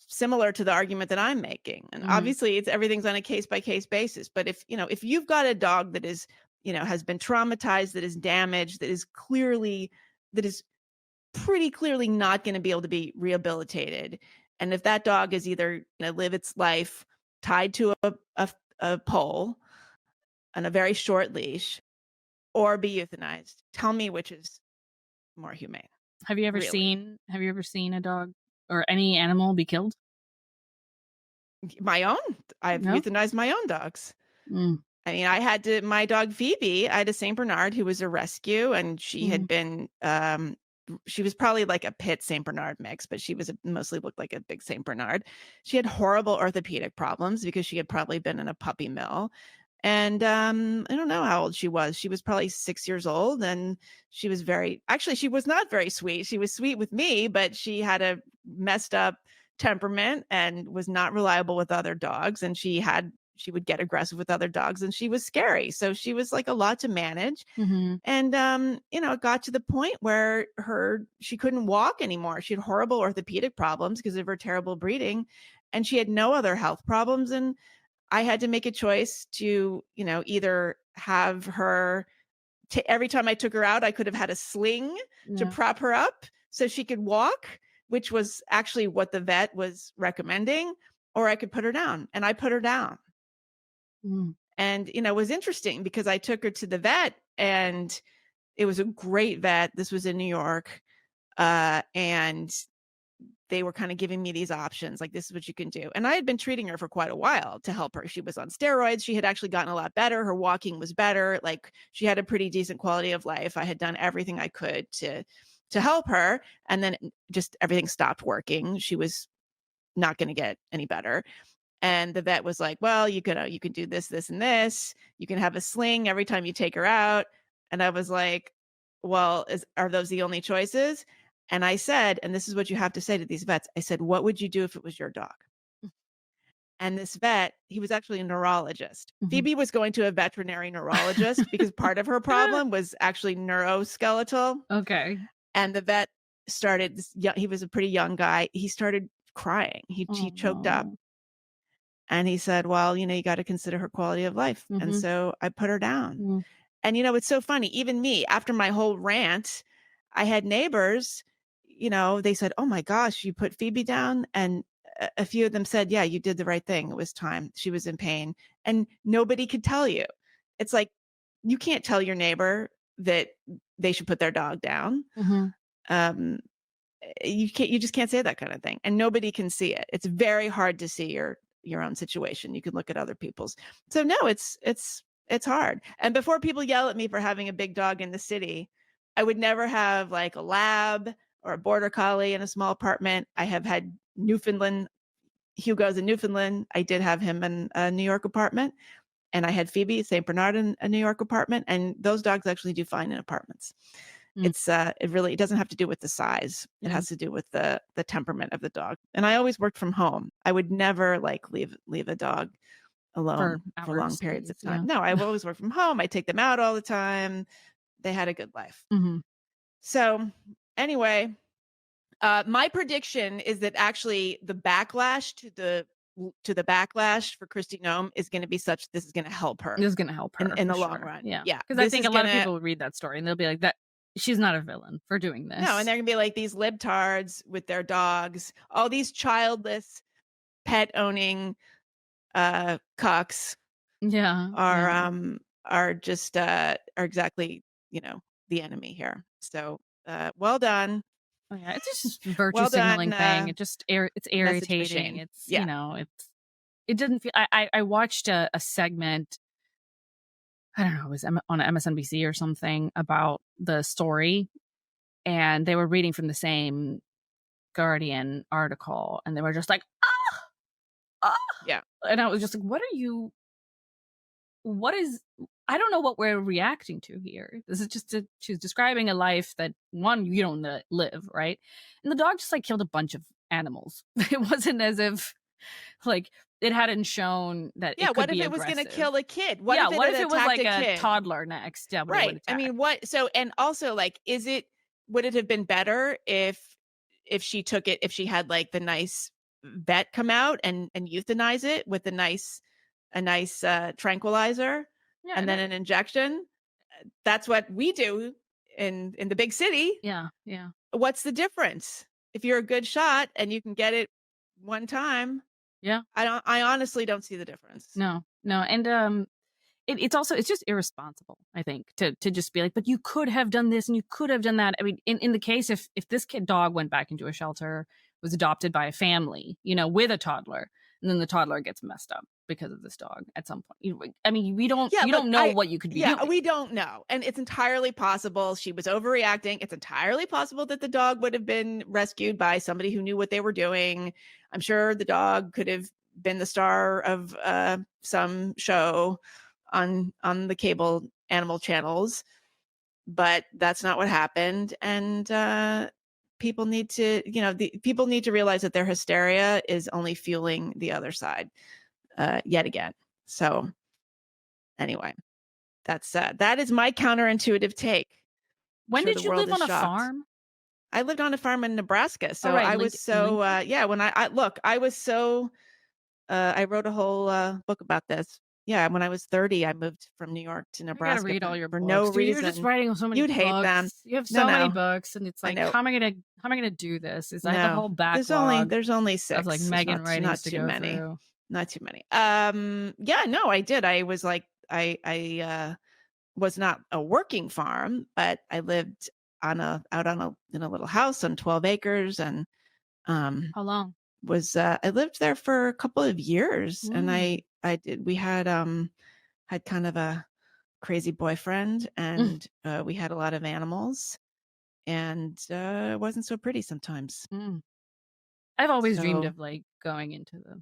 Speaker 1: similar to the argument that I'm making. And obviously everything's on a case by case basis, but if you've got a dog that is, has been traumatized, that is damaged, that is pretty clearly not going to be able to be rehabilitated. And if that dog is either going to live its life tied to a pole on a very short leash or be euthanized, tell me which is more humane.
Speaker 2: Have you ever
Speaker 1: Really.
Speaker 2: seen a dog or any animal be killed?
Speaker 1: My own. I've
Speaker 2: No?
Speaker 1: euthanized my own dogs.
Speaker 2: Mm,
Speaker 1: I mean, my dog Phoebe, I had a Saint Bernard who was a rescue, and she had
Speaker 2: mm,
Speaker 1: been, she was probably like a pit Saint Bernard mix, but she was mostly looked like a big Saint Bernard. She had horrible orthopedic problems because she had probably been in a puppy mill. And I don't know how old she was. She was probably 6 years old, and she was actually, she was not very sweet. She was sweet with me, but she had a messed up temperament and was not reliable with other dogs. And she would get aggressive with other dogs, and she was scary. So she was like a lot to manage.
Speaker 2: mhm,
Speaker 1: And it got to the point where she couldn't walk anymore. She had horrible orthopedic problems because of her terrible breeding, and she had no other health problems. And I had to make a choice to, either have her every time I took her out, I could have had a sling to
Speaker 2: yeah,
Speaker 1: prop her up so she could walk, which was actually what the vet was recommending, or I could put her down. And I put her down.
Speaker 2: mm,
Speaker 1: And, it was interesting because I took her to the vet, and it was a great vet. This was in New York. And they were kind of giving me these options, like, this is what you can do. And I had been treating her for quite a while to help her. She was on steroids. She had actually gotten a lot better. Her walking was better. Like, she had a pretty decent quality of life. I had done everything I could to help her. And then just everything stopped working. She was not going to get any better. And the vet was like, well, you can do this, this, and this. You can have a sling every time you take her out. And I was like, well, are those the only choices? And I said, and this is what you have to say to these vets. I said, what would you do if it was your dog? And this vet, he was actually a neurologist.
Speaker 2: mhm.
Speaker 1: Phoebe was going to a veterinary neurologist because part of her problem was actually neuroskeletal.
Speaker 2: Okay.
Speaker 1: And the vet started, he was a pretty young guy. He started crying. He
Speaker 2: Oh,
Speaker 1: choked up.
Speaker 2: no.
Speaker 1: And he said, well, you got to consider her quality of life. And
Speaker 2: Mhm,
Speaker 1: so I put her down.
Speaker 2: mm,
Speaker 1: And, it's so funny. Even me, after my whole rant, I had neighbors, they said, oh my gosh, you put Phoebe down. And a few of them said, yeah, you did the right thing. It was time. She was in pain. And nobody could tell you. It's like, you can't tell your neighbor that they should put their dog down.
Speaker 2: mhm,
Speaker 1: Um, you just can't say that kind of thing, and nobody can see it. It's very hard to see your own situation. You can look at other people's. So no, it's hard. And before people yell at me for having a big dog in the city, I would never have like a lab or a border collie in a small apartment. I have had Newfoundland. Hugo's in Newfoundland. I did have him in a New York apartment, and I had Phoebe Saint Bernard in a New York apartment, and those dogs actually do fine in apartments.
Speaker 2: mm,
Speaker 1: It doesn't have to do with the size. It
Speaker 2: mm.
Speaker 1: has to do with the temperament of the dog. And I always worked from home. I would never like leave a dog
Speaker 2: For
Speaker 1: alone for long
Speaker 2: hours,
Speaker 1: periods
Speaker 2: days,
Speaker 1: of time.
Speaker 2: yeah.
Speaker 1: No, I always work from home. I take them out all the time. They had a good life.
Speaker 2: Mhm.
Speaker 1: So anyway, my prediction is that actually the backlash to the backlash for Kristi Noem is going to be such. This is going to help her
Speaker 2: This is gonna help her
Speaker 1: in
Speaker 2: for
Speaker 1: the long
Speaker 2: sure,
Speaker 1: run.
Speaker 2: yeah.
Speaker 1: Yeah,
Speaker 2: Because I
Speaker 1: this
Speaker 2: think
Speaker 1: is
Speaker 2: a lot of
Speaker 1: gonna
Speaker 2: people will read that story and they'll be like, "That she's not a villain for doing
Speaker 1: no, and
Speaker 2: this."
Speaker 1: they're gonna be like these libtards with their dogs, all these childless pet owning cucks
Speaker 2: Yeah,
Speaker 1: are
Speaker 2: yeah.
Speaker 1: are exactly, the enemy here. So well done.
Speaker 2: Oh, yeah, it's just a virtue
Speaker 1: Well
Speaker 2: signaling
Speaker 1: done,
Speaker 2: thing. It just it's
Speaker 1: message
Speaker 2: irritating.
Speaker 1: machine.
Speaker 2: It's,
Speaker 1: Yeah.
Speaker 2: it doesn't feel I watched a segment, I don't know, it was on MSNBC or something about the story, and they were reading from the same Guardian article, and they were just like, "Ah! Ah!"
Speaker 1: Yeah.
Speaker 2: And I was just like, what is I don't know what we're reacting to here. This is just she's describing a life that, one, you don't live, right? And the dog just like killed a bunch of animals. It wasn't as if like it hadn't shown that
Speaker 1: Yeah,
Speaker 2: it could
Speaker 1: what if
Speaker 2: be
Speaker 1: it was gonna
Speaker 2: aggressive.
Speaker 1: kill a kid? What
Speaker 2: Yeah,
Speaker 1: if it
Speaker 2: what
Speaker 1: had
Speaker 2: if it was
Speaker 1: attacked
Speaker 2: like
Speaker 1: a
Speaker 2: a
Speaker 1: kid?
Speaker 2: toddler next somebody would
Speaker 1: Right. I
Speaker 2: attack?
Speaker 1: mean, what so and also, like, would it have been better if she took it if she had, like, the nice vet come out and euthanize it with a nice tranquilizer
Speaker 2: Yeah,
Speaker 1: and then an injection? That's what we do in the big city.
Speaker 2: yeah, yeah,
Speaker 1: What's the difference? If you're a good shot and you can get it one time,
Speaker 2: yeah.
Speaker 1: I honestly don't see the difference.
Speaker 2: No, no, and it's also it's just irresponsible, I think, to just be like, but you could have done this and you could have done that. I mean, in the case if this kid dog went back into a shelter, was adopted by a family, with a toddler, and then the toddler gets messed up because of this dog at some point. I mean,
Speaker 1: Yeah,
Speaker 2: you
Speaker 1: look,
Speaker 2: don't know what you could be doing.
Speaker 1: we don't know. And it's entirely possible she was overreacting. It's entirely possible that the dog would have been rescued by somebody who knew what they were doing. I'm sure the dog could have been the star of some show on the cable animal channels, but that's not what happened. And people need to, people need to realize that their hysteria is only fueling the other side yet again. So anyway, that is my counterintuitive take. I'm
Speaker 2: When
Speaker 1: sure
Speaker 2: did
Speaker 1: the
Speaker 2: you
Speaker 1: world
Speaker 2: live
Speaker 1: is
Speaker 2: on a
Speaker 1: shocked.
Speaker 2: farm?
Speaker 1: I lived on a farm in Nebraska,
Speaker 2: Oh,
Speaker 1: so
Speaker 2: right,
Speaker 1: I was so
Speaker 2: Lincoln.
Speaker 1: yeah. When I look, I was so I wrote a whole book about this. Yeah, when I was 30, I moved from New York to
Speaker 2: I gotta
Speaker 1: Nebraska
Speaker 2: read all your
Speaker 1: for no
Speaker 2: books, dude. You're just
Speaker 1: reason.
Speaker 2: writing so many
Speaker 1: You'd hate them.
Speaker 2: books. You have
Speaker 1: No,
Speaker 2: so many
Speaker 1: no,
Speaker 2: books, and it's
Speaker 1: I
Speaker 2: like,
Speaker 1: know.
Speaker 2: how am I gonna do this? Is I have a
Speaker 1: No,
Speaker 2: whole
Speaker 1: there's
Speaker 2: backlog
Speaker 1: only
Speaker 2: of like
Speaker 1: six. There's
Speaker 2: Megan
Speaker 1: not
Speaker 2: writings to
Speaker 1: too
Speaker 2: go
Speaker 1: many.
Speaker 2: through.
Speaker 1: Not too many. Yeah, no, I did. I was like, I was not a working farm, but I lived out on a in a little house on 12 acres and um
Speaker 2: How long?
Speaker 1: I lived there for a couple of years and
Speaker 2: Mm.
Speaker 1: I did we had kind of a crazy boyfriend
Speaker 2: Mm,
Speaker 1: and we had a lot of animals and it wasn't so pretty sometimes.
Speaker 2: mm. I've always dreamed
Speaker 1: So
Speaker 2: of like going into the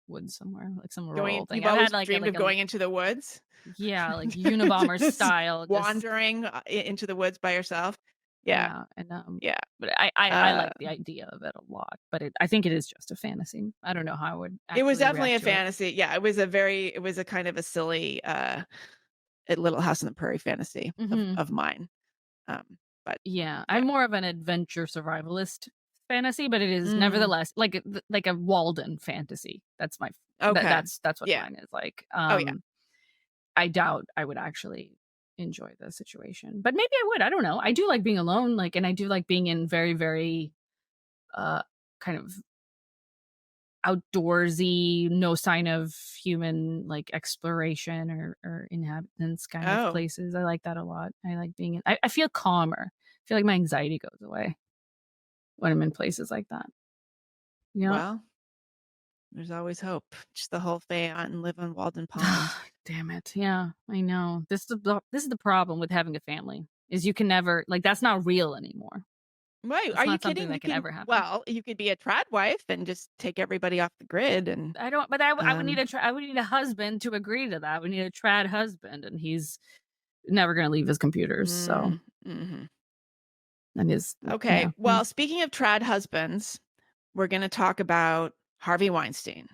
Speaker 2: woods somewhere, like some rural thing.
Speaker 1: you've
Speaker 2: I've had
Speaker 1: always
Speaker 2: like
Speaker 1: dreamed of
Speaker 2: a
Speaker 1: going into the woods?
Speaker 2: yeah, like Unabomber
Speaker 1: Just
Speaker 2: style, just
Speaker 1: wandering into the woods by yourself? Yeah.
Speaker 2: yeah, and
Speaker 1: Yeah.
Speaker 2: but I
Speaker 1: Uh
Speaker 2: like the idea of it a lot, but I think it is just a fantasy. I don't know how I would
Speaker 1: It was
Speaker 2: actually
Speaker 1: definitely
Speaker 2: react
Speaker 1: a
Speaker 2: to it.
Speaker 1: fantasy. Yeah, it was a kind of a silly, a Little House on the Prairie fantasy
Speaker 2: Mhm.
Speaker 1: of mine. Um, but
Speaker 2: Yeah,
Speaker 1: yeah.
Speaker 2: I'm more of an adventure survivalist fantasy, but it is
Speaker 1: Mm,
Speaker 2: nevertheless like a Walden fantasy. That's my
Speaker 1: okay.
Speaker 2: that's what
Speaker 1: Yeah.
Speaker 2: mine is like.
Speaker 1: Oh, yeah.
Speaker 2: I doubt I would actually enjoy the situation, but maybe I would. I don't know. I do like being alone, like, and I do like being in very, very, uh, kind of outdoorsy, no sign of human like exploration or inhabitants kind of
Speaker 1: Oh,
Speaker 2: places. I like that a lot. I like being in. I feel calmer. I feel like my anxiety goes away when I'm in places like that. Yeah.
Speaker 1: well, there's always hope. Just the whole Fayette and live on Walden Pond.
Speaker 2: Damn it. Yeah, I know. This is the problem with having a family is you can never like that's not real anymore.
Speaker 1: Right.
Speaker 2: That's
Speaker 1: Are you
Speaker 2: not something
Speaker 1: kidding?
Speaker 2: that can ever happen.
Speaker 1: You could be a trad wife and just take everybody off the grid and
Speaker 2: I don't but I would need
Speaker 1: um
Speaker 2: I would need a husband to agree to that. We need a trad husband, and he's never gonna leave his computers, so
Speaker 1: mhm.
Speaker 2: and his
Speaker 1: Okay.
Speaker 2: yeah. Mm.
Speaker 1: Well, speaking of trad husbands, we're going to talk about Harvey Weinstein.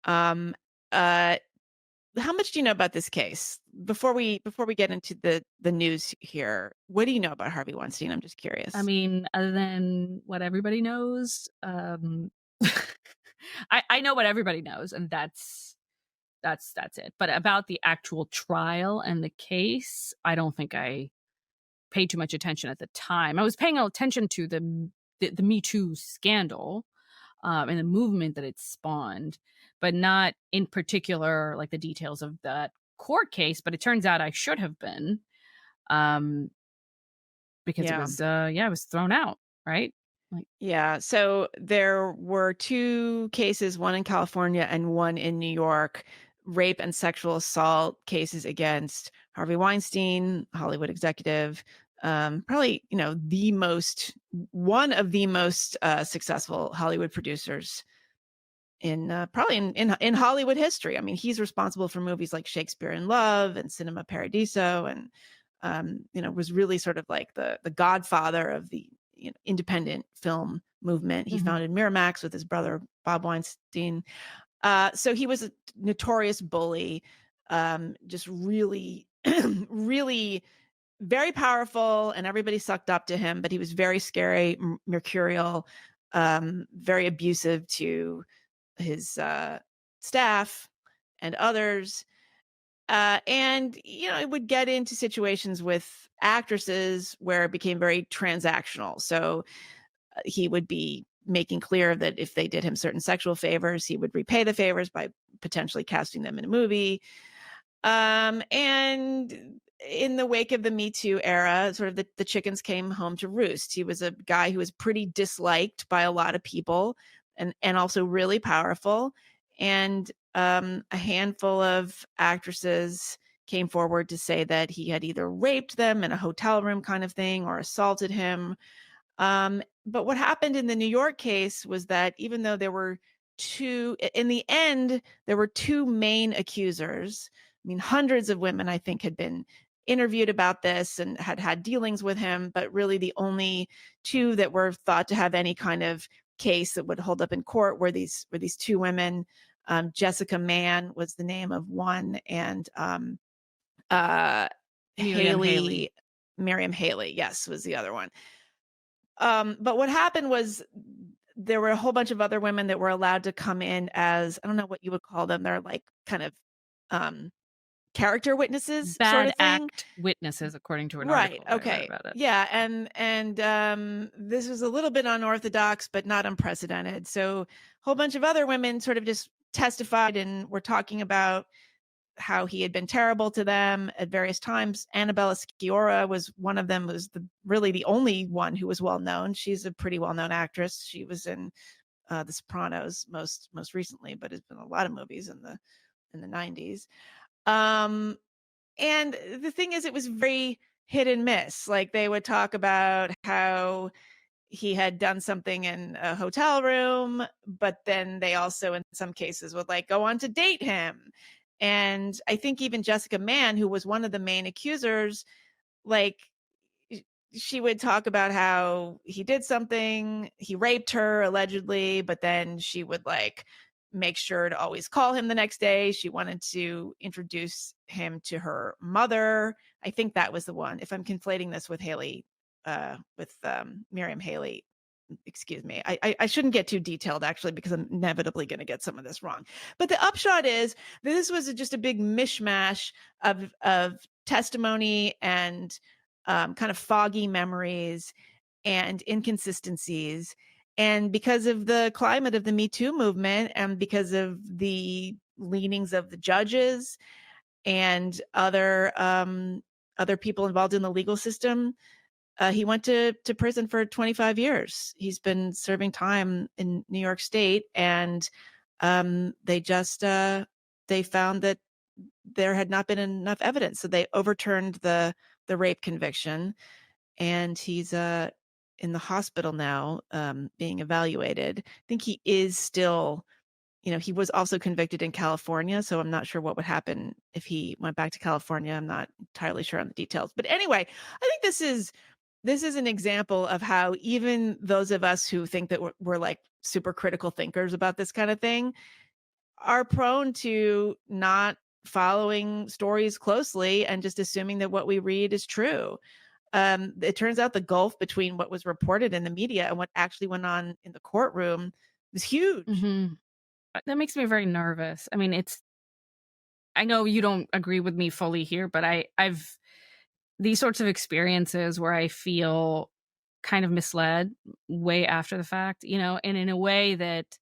Speaker 1: Um, uh, how much do you know about this case? Before we get into the news here, what do you know about Harvey Weinstein? I'm just
Speaker 2: I
Speaker 1: curious.
Speaker 2: mean, other than what everybody knows, I know what everybody knows, and that's it. But about the actual trial and the case, I don't think I paid too much attention at the time. I was paying attention to the Me Too scandal, and the movement that it spawned, but not in particular like the details of that court case. But it turns out I should have been. Um, because
Speaker 1: Yeah.
Speaker 2: it was thrown out, right? Like,
Speaker 1: Yeah. So there were two cases, one in California and one in New York, rape and sexual assault cases against Harvey Weinstein, Hollywood executive, probably, one of the most successful Hollywood producers in probably in Hollywood history. I mean, he's responsible for movies like Shakespeare in Love and Cinema Paradiso, and was really sort of like the godfather of the independent film movement. He
Speaker 2: mhm.
Speaker 1: founded Miramax with his brother Bob Weinstein. So he was a notorious bully, just really, really very powerful, and everybody sucked up to him. But he was very scary, mercurial, very abusive to his staff and others. And it would get into situations with actresses where it became very transactional. So he would be making clear that if they did him certain sexual favors, he would repay the favors by potentially casting them in a movie. And in the wake of the Me Too era, sort of the chickens came home to roost. He was a guy who was pretty disliked by a lot of people, and also really powerful. And a handful of actresses came forward to say that he had either raped them in a hotel room kind of thing or assaulted him. But what happened in the New York case was that even though there were in the end, there were two main accusers. I mean, hundreds of women, I think, had been interviewed about this and had had dealings with him, but really the only two that were thought to have any kind of case that would hold up in court were these two women. Jessica Mann was the name of one, and uh,
Speaker 2: Miriam Haley.
Speaker 1: Haley, Miriam Haley, yes, was the other one. But what happened was there were a whole bunch of other women that were allowed to come in as, I don't know what you would call them. They're like kind of um, character witnesses sort
Speaker 2: Bad
Speaker 1: of thing.
Speaker 2: act witnesses, according to an
Speaker 1: Right.
Speaker 2: article that I read
Speaker 1: Okay.
Speaker 2: about it.
Speaker 1: Yeah. And this was a little bit unorthodox, but not unprecedented. So a whole bunch of other women sort of just testified and were talking about how he had been terrible to them at various times. Annabella Sciorra was one of them, was really the only one who was well known. She's a pretty well known actress. She was in The Sopranos most recently, but has been in a lot of movies in the 90s. Um, and the thing is, it was very hit and miss. Like they would talk about how he had done something in a hotel room, but then they also, in some cases, would like go on to date him. And I think even Jessica Mann, who was one of the main accusers, like she would talk about how he did something, he raped her allegedly, but then she would like make sure to always call him the next day. She wanted to introduce him to her mother. I think that was the one. If I'm conflating this with Miriam Haley, excuse me. I shouldn't get too detailed actually, because I'm inevitably going to get some of this wrong. But the upshot is that this was just a big mishmash of testimony and kind of foggy memories and inconsistencies. And because of the climate of the Me Too movement, and because of the leanings of the judges and other people involved in the legal system, he went to prison for 25 years. He's been serving time in New York State, and they found that there had not been enough evidence, so they overturned the rape conviction, and he's in the hospital now, being evaluated. I think he is still. He was also convicted in California, so I'm not sure what would happen if he went back to California. I'm not entirely sure on the details. But anyway, I think this is an example of how even those of us who think that we're like super critical thinkers about this kind of thing are prone to not following stories closely and just assuming that what we read is true. It turns out the gulf between what was reported in the media and what actually went on in the courtroom was huge.
Speaker 2: Mhm. That makes me very nervous. I mean, I know you don't agree with me fully here, but I've these sorts of experiences where I feel kind of misled way after the fact, and in a way that,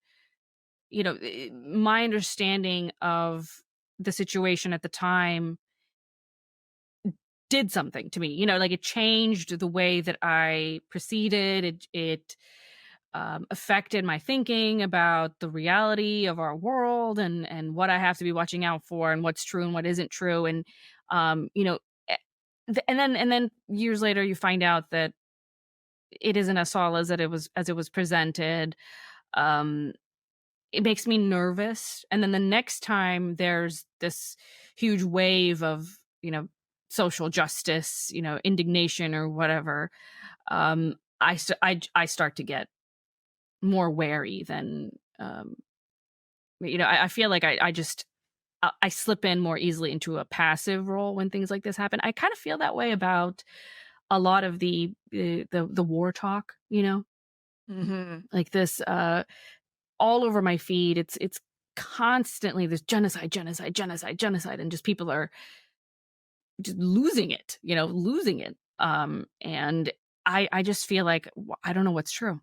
Speaker 2: my understanding of the situation at the time did something to me, you know, like it changed the way that I proceeded. It affected my thinking about the reality of our world and what I have to be watching out for and what's true and what isn't true. And you know, eh, and then years later you find out that it isn't as solid as it was presented. Um, it makes me nervous. And then the next time there's this huge wave of, you know, social justice, you know, indignation or whatever, I start to get more wary than, you know, I feel like I just, I slip in more easily into a passive role when things like this happen. I kind of feel that way about a lot of the war talk, you know, like this, all over my feed. It's constantly this genocide, genocide, genocide, genocide, and just people are just losing it, you know, losing it. And I just feel like I don't know what's true.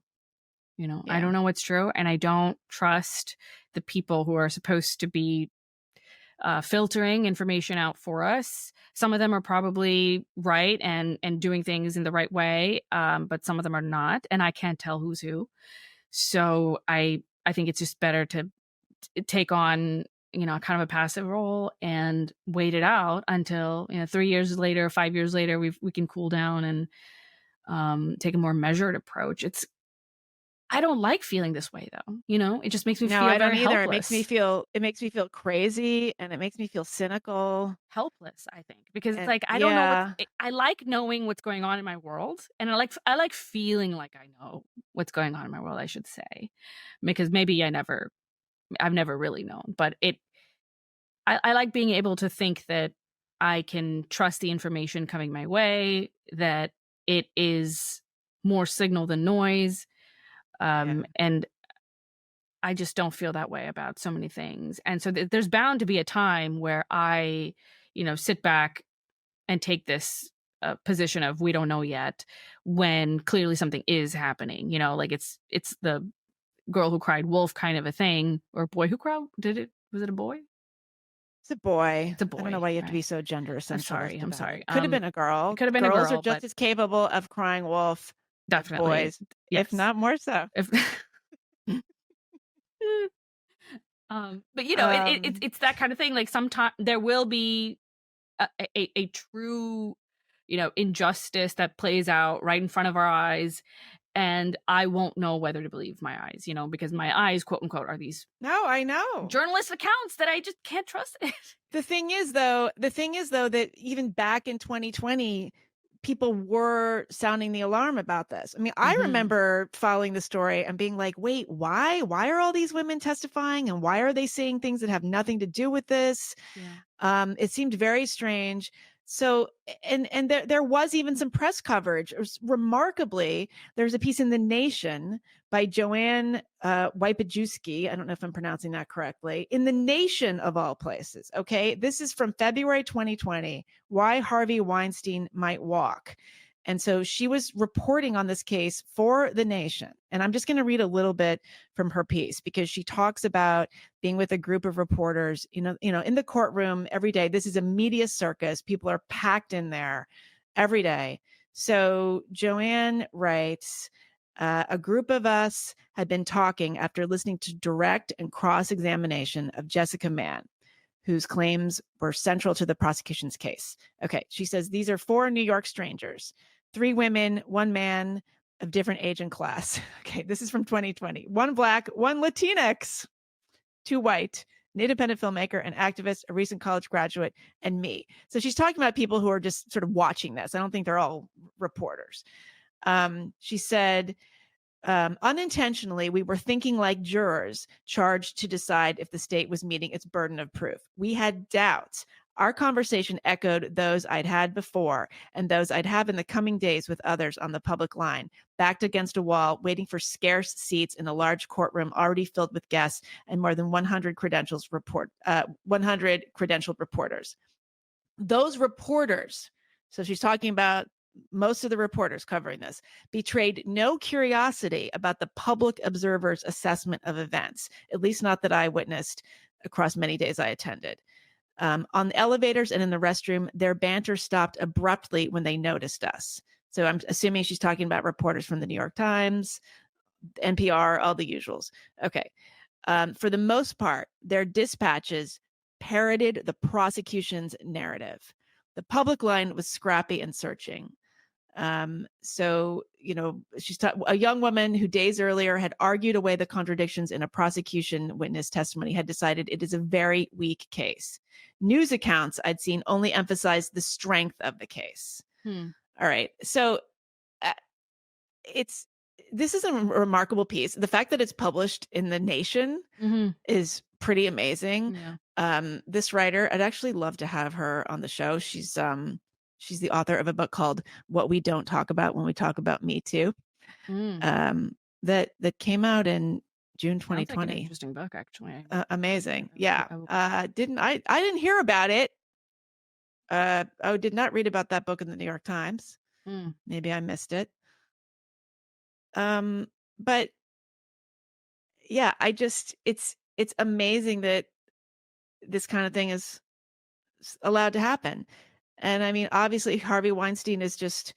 Speaker 2: You know, I
Speaker 1: Yeah.
Speaker 2: don't know what's true, and I don't trust the people who are supposed to be filtering information out for us. Some of them are probably right and doing things in the right way, but some of them are not, and I can't tell who's who. So I think it's just better to take on, you know, kind of a passive role and wait it out until, you know, 3 years later, 5 years later, we can cool down and take a more measured approach. I don't like feeling this way though, you know? It just makes me
Speaker 1: No,
Speaker 2: feel
Speaker 1: I don't
Speaker 2: very
Speaker 1: either.
Speaker 2: helpless.
Speaker 1: It makes me feel crazy, and it makes me feel cynical.
Speaker 2: Helpless, I think, because it's
Speaker 1: And
Speaker 2: like I don't know
Speaker 1: yeah.
Speaker 2: I like knowing what's going on in my world, and I like feeling like I know what's going on in my world, I should say. Because maybe I've never really known, but I like being able to think that I can trust the information coming my way, that it is more signal than noise.
Speaker 1: Yeah.
Speaker 2: And I just don't feel that way about so many things. And so there's bound to be a time where I, you know, sit back and take this position of we don't know yet, when clearly something is happening. You know, like it's the girl who cried wolf kind of a thing, or boy who cried. Was it a boy?
Speaker 1: It's a boy.
Speaker 2: It's a
Speaker 1: I don't know
Speaker 2: boy,
Speaker 1: why you have to be
Speaker 2: right?
Speaker 1: so gender essentialist
Speaker 2: I'm
Speaker 1: about
Speaker 2: sorry.
Speaker 1: it. Could have been a
Speaker 2: It
Speaker 1: girl.
Speaker 2: could have been a
Speaker 1: Girls are
Speaker 2: girl,
Speaker 1: just
Speaker 2: but
Speaker 1: as capable of crying wolf as
Speaker 2: definitely,
Speaker 1: boys, if
Speaker 2: yes.
Speaker 1: not more so.
Speaker 2: If but you know,
Speaker 1: Um,
Speaker 2: it's that kind of thing. Like sometimes there will be a true, you know, injustice that plays out right in front of our eyes, and I won't know whether to believe my eyes, you know, because my eyes, quote unquote, are these
Speaker 1: no, I know.
Speaker 2: journalist accounts that I just can't trust it.
Speaker 1: The thing is though that even back in 2020, people were sounding the alarm about this. I mean, I
Speaker 2: Mhm.
Speaker 1: remember following the story and being like, "Wait, why? Why are all these women testifying and why are they saying things that have nothing to do with this?"
Speaker 2: Yeah.
Speaker 1: It seemed very strange. So, and there was even some press coverage. It was, remarkably, there's a piece in The Nation by Joanne Wipajewski. I don't know if I'm pronouncing that correctly. In The Nation, of all places. Okay, this is from February 2020. Why Harvey Weinstein might walk. And so she was reporting on this case for The Nation. And I'm just going to read a little bit from her piece because she talks about being with a group of reporters, in the courtroom every day. This is a media circus. People are packed in there every day. So Joanne writes, a group of us had been talking after listening to direct and cross-examination of Jessica Mann, whose claims were central to the prosecution's case. Okay, she says these are 4 New York strangers, 3 women, 1 man of different age and class. Okay, this is from 2020. 1 Black, 1 Latinx, 2 white, an independent filmmaker, an activist, a recent college graduate, and me. So she's talking about people who are just sort of watching this. I don't think they're all reporters. She said, unintentionally, we were thinking like jurors charged to decide if the state was meeting its burden of proof. We had doubts. Our conversation echoed those I'd had before and those I'd have in the coming days with others on the public line, backed against a wall, waiting for scarce seats in a large courtroom already filled with guests and more than 100 100 credentialed reporters. Those reporters, so she's talking about most of the reporters covering this, betrayed no curiosity about the public observer's assessment of events, at least not that I witnessed across many days I attended. On the elevators and in the restroom, their banter stopped abruptly when they noticed us. So I'm assuming she's talking about reporters from the New York Times, NPR, all the usuals. Okay. For the most part, their dispatches parroted the prosecution's narrative. The public line was scrappy and searching. So, she's a young woman who days earlier had argued away the contradictions in a prosecution witness testimony had decided it is a very weak case. News accounts I'd seen only emphasized the strength of the case. All right. So uh, this is a remarkable piece. The fact that it's published in The Nation is pretty amazing.
Speaker 2: Yeah.
Speaker 1: This writer, I'd actually love to have her on the show. She's the author of a book called What We Don't Talk About When We Talk About Me Too. That came out in June 2020.
Speaker 2: Sounds like an interesting book, actually.
Speaker 1: Amazing. Yeah. I didn't hear about it. I did not read about that book in the New York Times. Maybe I missed it. But yeah, it's amazing that this kind of thing is allowed to happen. And I mean, obviously Harvey Weinstein is just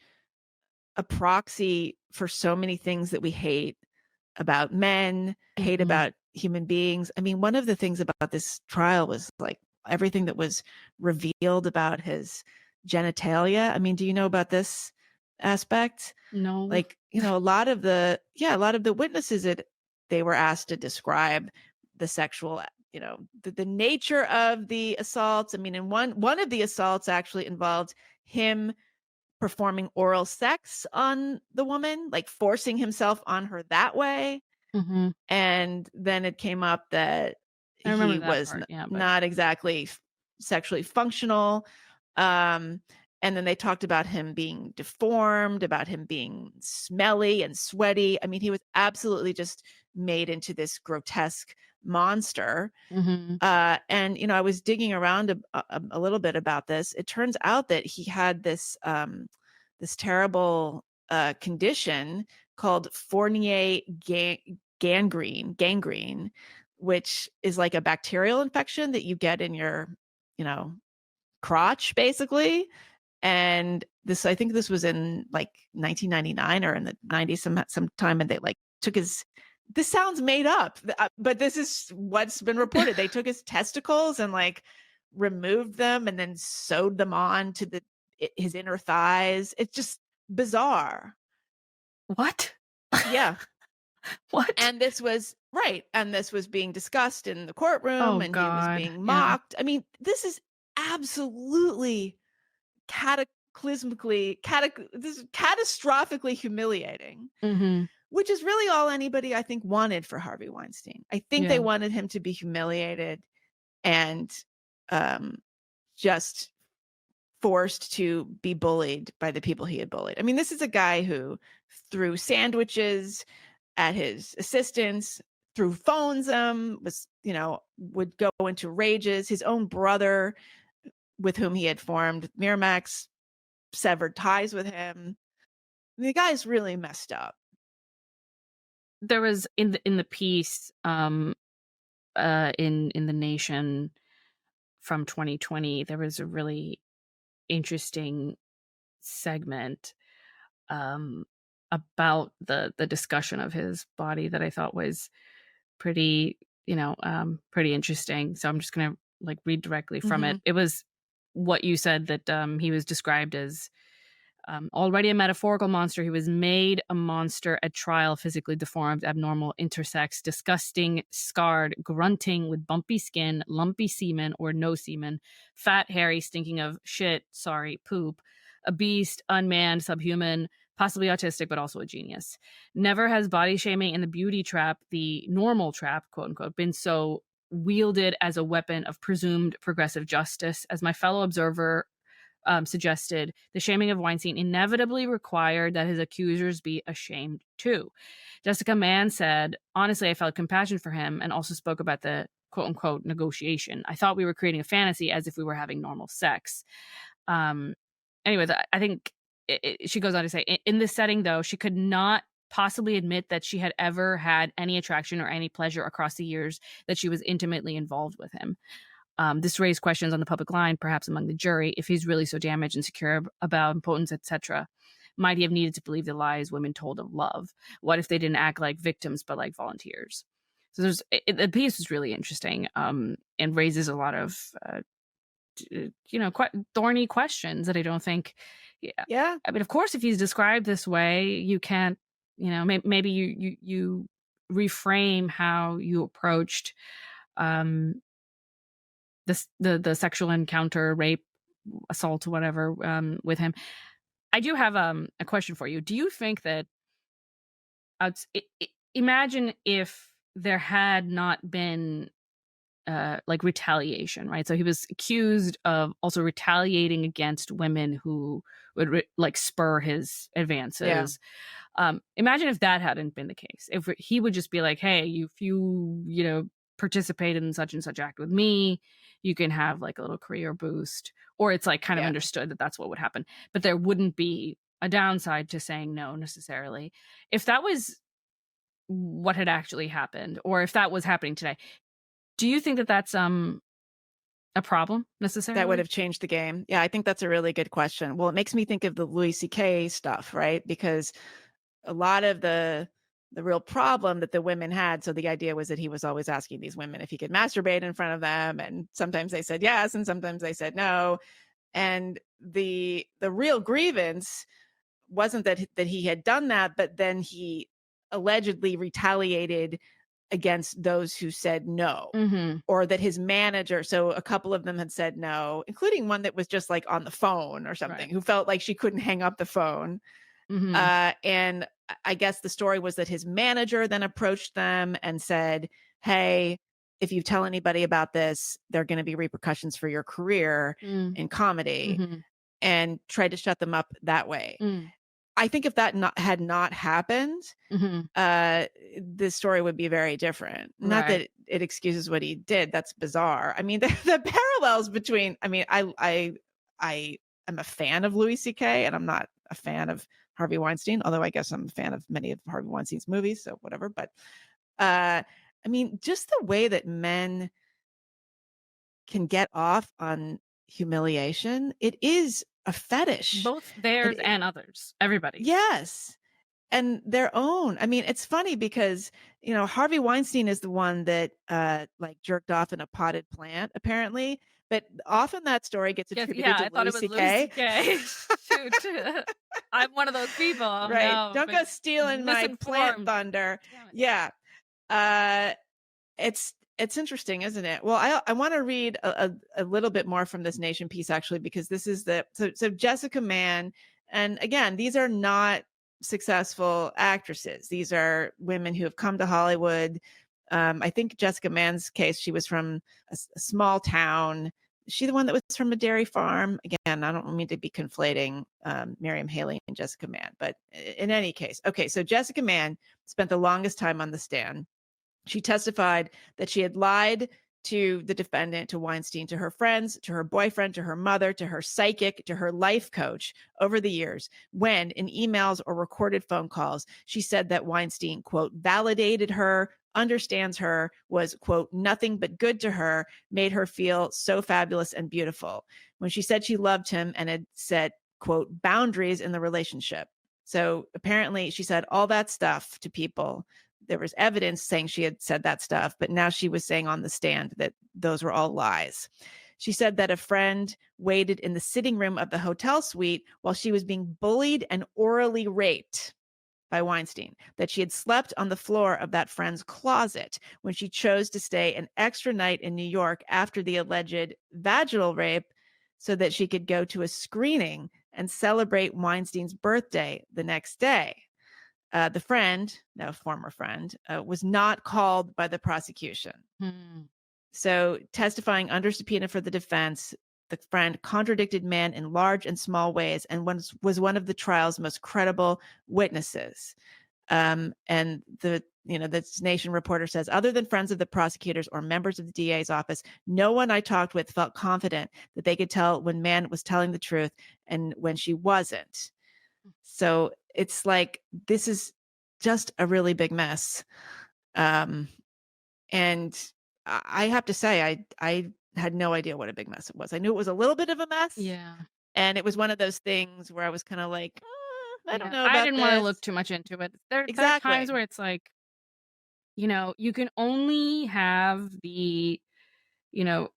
Speaker 1: a proxy for so many things that we hate about men, hate about human beings. I mean, one of the things about this trial was like everything that was revealed about his genitalia. I mean, do you know about this aspect?
Speaker 2: No.
Speaker 1: Like, a lot of the witnesses that they were asked to describe the sexual, the nature of the assaults. I mean, and one of the assaults actually involved him performing oral sex on the woman, like forcing himself on her that way. And then it came up that he was not exactly sexually functional. And then they talked about him being deformed, about him being smelly and sweaty. I mean, he was absolutely just made into this grotesque monster. And, I was digging around a little bit about this. It turns out that he had this terrible condition called Fournier gangrene, which is like a bacterial infection that you get in your, crotch, basically. And I think this was in like 1999 or in the 90s sometime, and they like took his. This sounds made up, but this is what's been reported. They took his testicles and like removed them and then sewed them on to his inner thighs. It's just bizarre.
Speaker 2: What?
Speaker 1: Yeah.
Speaker 2: What?
Speaker 1: And this was right. And this was being discussed in the courtroom, and
Speaker 2: God.
Speaker 1: he was being mocked. Yeah. I mean, this is absolutely catastrophically humiliating, which is really all anybody, I think, wanted for Harvey Weinstein. I think they wanted him to be humiliated and just forced to be bullied by the people he had bullied. I mean, this is a guy who threw sandwiches at his assistants, threw phones would go into rages. His own brother, with whom he had formed Miramax, severed ties with him. I mean, the guy's really messed up.
Speaker 2: There was in the piece in The Nation from 2020, there was a really interesting segment about the discussion of his body that I thought was pretty interesting. So I'm just gonna like read directly from it. It was what you said, that he was described as already a metaphorical monster. He was made a monster at trial, physically deformed, abnormal, intersex, disgusting, scarred, grunting with bumpy skin, lumpy semen or no semen, fat, hairy, stinking of shit, poop, a beast, unmanned, subhuman, possibly autistic, but also a genius. Never has body shaming and the beauty trap, the normal trap, quote unquote, been so wielded as a weapon of presumed progressive justice. As my fellow observer suggested, the shaming of Weinstein inevitably required that his accusers be ashamed too. Jessica Mann said, honestly, I felt compassion for him and also spoke about the quote unquote negotiation. I thought we were creating a fantasy as if we were having normal sex. Anyways, I think she goes on to say, in this setting, though, she could not possibly admit that she had ever had any attraction or any pleasure across the years that she was intimately involved with him. This raised questions on the public line, perhaps among the jury, if he's really so damaged and insecure about impotence, etc. Might he have needed to believe the lies women told of love? What if they didn't act like victims but like volunteers? So the piece is really interesting, and raises a lot of quite thorny questions that I don't think.
Speaker 1: Yeah.
Speaker 2: I mean, of course, if he's described this way, you can't. Maybe you reframe how you approached the sexual encounter, rape, assault, whatever, with him. I do have a question for you. Do you think that imagine if there had not been like retaliation, right? So he was accused of also retaliating against women who would like spur his advances. Imagine if that hadn't been the case. If he would just be like, "Hey, if you participate in such and such act with me, you can have like a little career boost," or it's like kind of understood that that's what would happen, but there wouldn't be a downside to saying no necessarily. If that was what had actually happened, or if that was happening today, do you think that that's a problem necessarily?
Speaker 1: That would have changed the game. Yeah, I think that's a really good question. Well, it makes me think of the Louis C.K. stuff, right? Because a lot of the real problem that the women had, so the idea was that he was always asking these women if he could masturbate in front of them, and sometimes they said yes and sometimes they said no. And the real grievance wasn't that he had done that, but then he allegedly retaliated against those who said no, or that his manager, so a couple of them had said no, including one that was just like on the phone or something, who felt like she couldn't hang up the phone. And I guess the story was that his manager then approached them and said, "Hey, if you tell anybody about this, there are going to be repercussions for your career in comedy," and tried to shut them up that way. I think if that had not happened, the story would be very different. Not that it excuses what he did. That's bizarre. I mean, the parallels between, I mean, I am a fan of Louis C.K. and I'm not a fan of Harvey Weinstein, although I guess I'm a fan of many of Harvey Weinstein's movies, so whatever. But I mean, just the way that men can get off on humiliation, it is a fetish.
Speaker 2: Both theirs and others, everybody's.
Speaker 1: Yes. And their own. I mean, it's funny because, Harvey Weinstein is the one that like jerked off in a potted plant, apparently. But often that story gets attributed to Louis C.K.
Speaker 2: Shoot. I'm one of those people.
Speaker 1: Right.
Speaker 2: No,
Speaker 1: don't go stealing my plant thunder. Yeah. It's interesting, isn't it? Well, I want to read a little bit more from this Nation piece, actually, because this is so Jessica Mann. And again, these are not successful actresses. These are women who have come to Hollywood. I think Jessica Mann's case, she was from a small town. She the one that was from a dairy farm? Again, I don't mean to be conflating Miriam Haley and Jessica Mann, but in any case. Okay, so Jessica Mann spent the longest time on the stand. She testified that she had lied to the defendant, to Weinstein, to her friends, to her boyfriend, to her mother, to her psychic, to her life coach over the years, when in emails or recorded phone calls, she said that Weinstein, quote, validated her, understands her, was, quote, nothing but good to her, made her feel so fabulous and beautiful. When she said she loved him and had set, quote, boundaries in the relationship. So apparently she said all that stuff to people. There was evidence saying she had said that stuff, but now she was saying on the stand that those were all lies. She said that a friend waited in the sitting room of the hotel suite while she was being bullied and orally raped by Weinstein, that she had slept on the floor of that friend's closet when she chose to stay an extra night in New York after the alleged vaginal rape so that she could go to a screening and celebrate Weinstein's birthday the next day. The friend, no, former friend, was not called by the prosecution. So testifying under subpoena for the defense, the friend contradicted Mann in large and small ways and was one of the trial's most credible witnesses. And this Nation reporter says, other than friends of the prosecutors or members of the DA's office, no one I talked with felt confident that they could tell when Mann was telling the truth and when she wasn't. So it's like, this is just a really big mess. And I have to say, I had no idea what a big mess it was. I knew it was a little bit of a mess,
Speaker 2: Yeah.
Speaker 1: and it was one of those things where I was kind of like, I don't
Speaker 2: Yeah.
Speaker 1: know
Speaker 2: I
Speaker 1: about
Speaker 2: didn't want to
Speaker 1: this.
Speaker 2: look too much into it. There are times
Speaker 1: Exactly.
Speaker 2: where it's like, you can only have the, you know,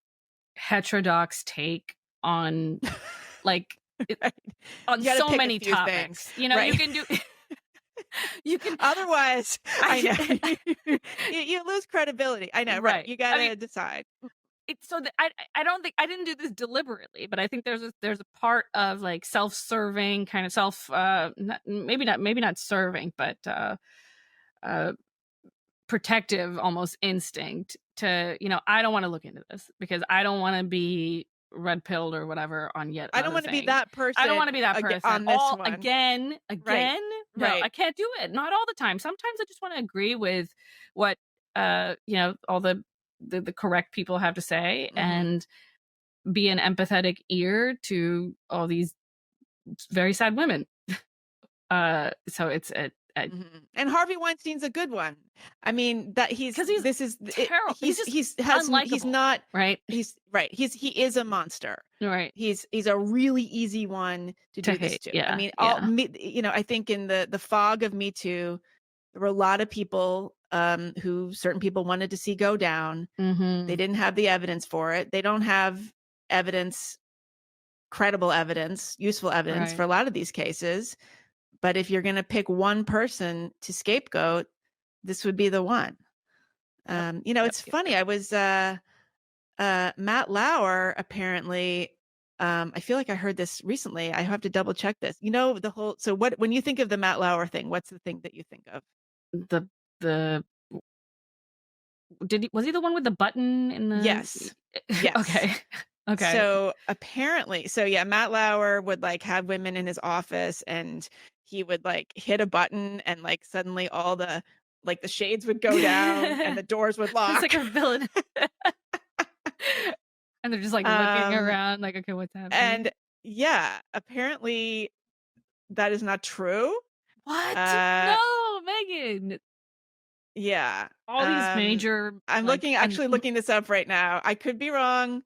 Speaker 2: heterodox take on like it,
Speaker 1: Right.
Speaker 2: on
Speaker 1: You got to
Speaker 2: so
Speaker 1: pick a
Speaker 2: many
Speaker 1: few things.
Speaker 2: topics. You
Speaker 1: Right.
Speaker 2: can do you can
Speaker 1: Otherwise, I
Speaker 2: I
Speaker 1: know you lose credibility. I know. Right.
Speaker 2: right.
Speaker 1: You got
Speaker 2: I mean,
Speaker 1: to decide.
Speaker 2: it's so that I don't think I didn't do this deliberately, but I think there's a part of like self-serving kind of maybe not serving, but uh protective almost instinct to, I don't want to look into this because I don't want to be red pilled or whatever on yet
Speaker 1: I don't
Speaker 2: another
Speaker 1: want to be
Speaker 2: thing.
Speaker 1: that
Speaker 2: I don't want to
Speaker 1: person
Speaker 2: be that person.
Speaker 1: on this
Speaker 2: All
Speaker 1: one.
Speaker 2: again,
Speaker 1: Right.
Speaker 2: No, I
Speaker 1: Right.
Speaker 2: can't do it. Not all the time. Sometimes I just want to agree with what all the correct people have to say
Speaker 1: Hmm.
Speaker 2: and be an empathetic ear to all these very sad women. So it's a
Speaker 1: And Harvey Weinstein's a good one. I mean, that
Speaker 2: because he's
Speaker 1: this is it,
Speaker 2: terrible. He's just
Speaker 1: he's
Speaker 2: unlikable,
Speaker 1: not
Speaker 2: right?
Speaker 1: he's right. He is a monster.
Speaker 2: Right.
Speaker 1: He's a really easy one to
Speaker 2: To
Speaker 1: do this
Speaker 2: hate.
Speaker 1: to. I
Speaker 2: Yeah.
Speaker 1: mean,
Speaker 2: Yeah.
Speaker 1: I think in the fog of Me Too, there were a lot of people who certain people wanted to see go down. They
Speaker 2: Mhm.
Speaker 1: didn't have the evidence for it. They don't have evidence, credible evidence, useful evidence for
Speaker 2: Right.
Speaker 1: a lot of these cases. But if you're going to pick one person to scapegoat, this would be the one.
Speaker 2: Yep. Yep.
Speaker 1: It's
Speaker 2: Yep.
Speaker 1: funny.
Speaker 2: Yep.
Speaker 1: I was Matt Lauer apparently. I feel like I heard this recently. I have to double check this. The whole. So what when you think of the Matt Lauer thing, what's the thing that you think of?
Speaker 2: The the was he the one with the button in the
Speaker 1: Yes. Yes.
Speaker 2: okay. Okay.
Speaker 1: So apparently, so yeah, Matt Lauer would like have women in his office and he would like hit a button and like suddenly all the shades would go down and the doors would
Speaker 2: It's like
Speaker 1: lock.
Speaker 2: a villain. And they're just like looking
Speaker 1: um
Speaker 2: around like, okay, what's happening?
Speaker 1: and yeah, apparently that is not true.
Speaker 2: What?
Speaker 1: Uh
Speaker 2: No, Megan.
Speaker 1: yeah.
Speaker 2: All these major
Speaker 1: I'm
Speaker 2: like and
Speaker 1: looking this up right now. I could be wrong.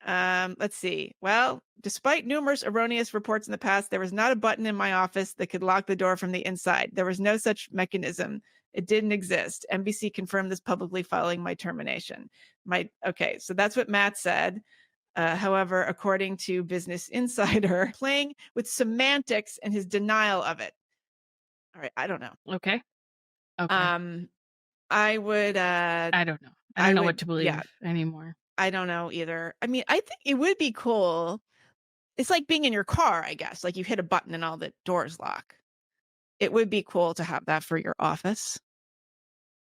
Speaker 1: Let's see. Well, despite numerous erroneous reports in the past, there was not a button in my office that could lock the door from the inside. There was no such mechanism. It didn't exist. NBC confirmed this publicly following my termination. Okay, so that's what Matt said. However, according to Business Insider, playing with semantics and his denial of it. All right, I don't know.
Speaker 2: okay. Okay.
Speaker 1: Um, I would.
Speaker 2: I don't know. I
Speaker 1: I
Speaker 2: don't know
Speaker 1: would.
Speaker 2: what to
Speaker 1: Yeah,
Speaker 2: believe anymore.
Speaker 1: I don't know either. I mean, I think it would be cool. It's like being in your car, I guess. Like you hit a button and all the doors lock. It would be cool to have that for your office,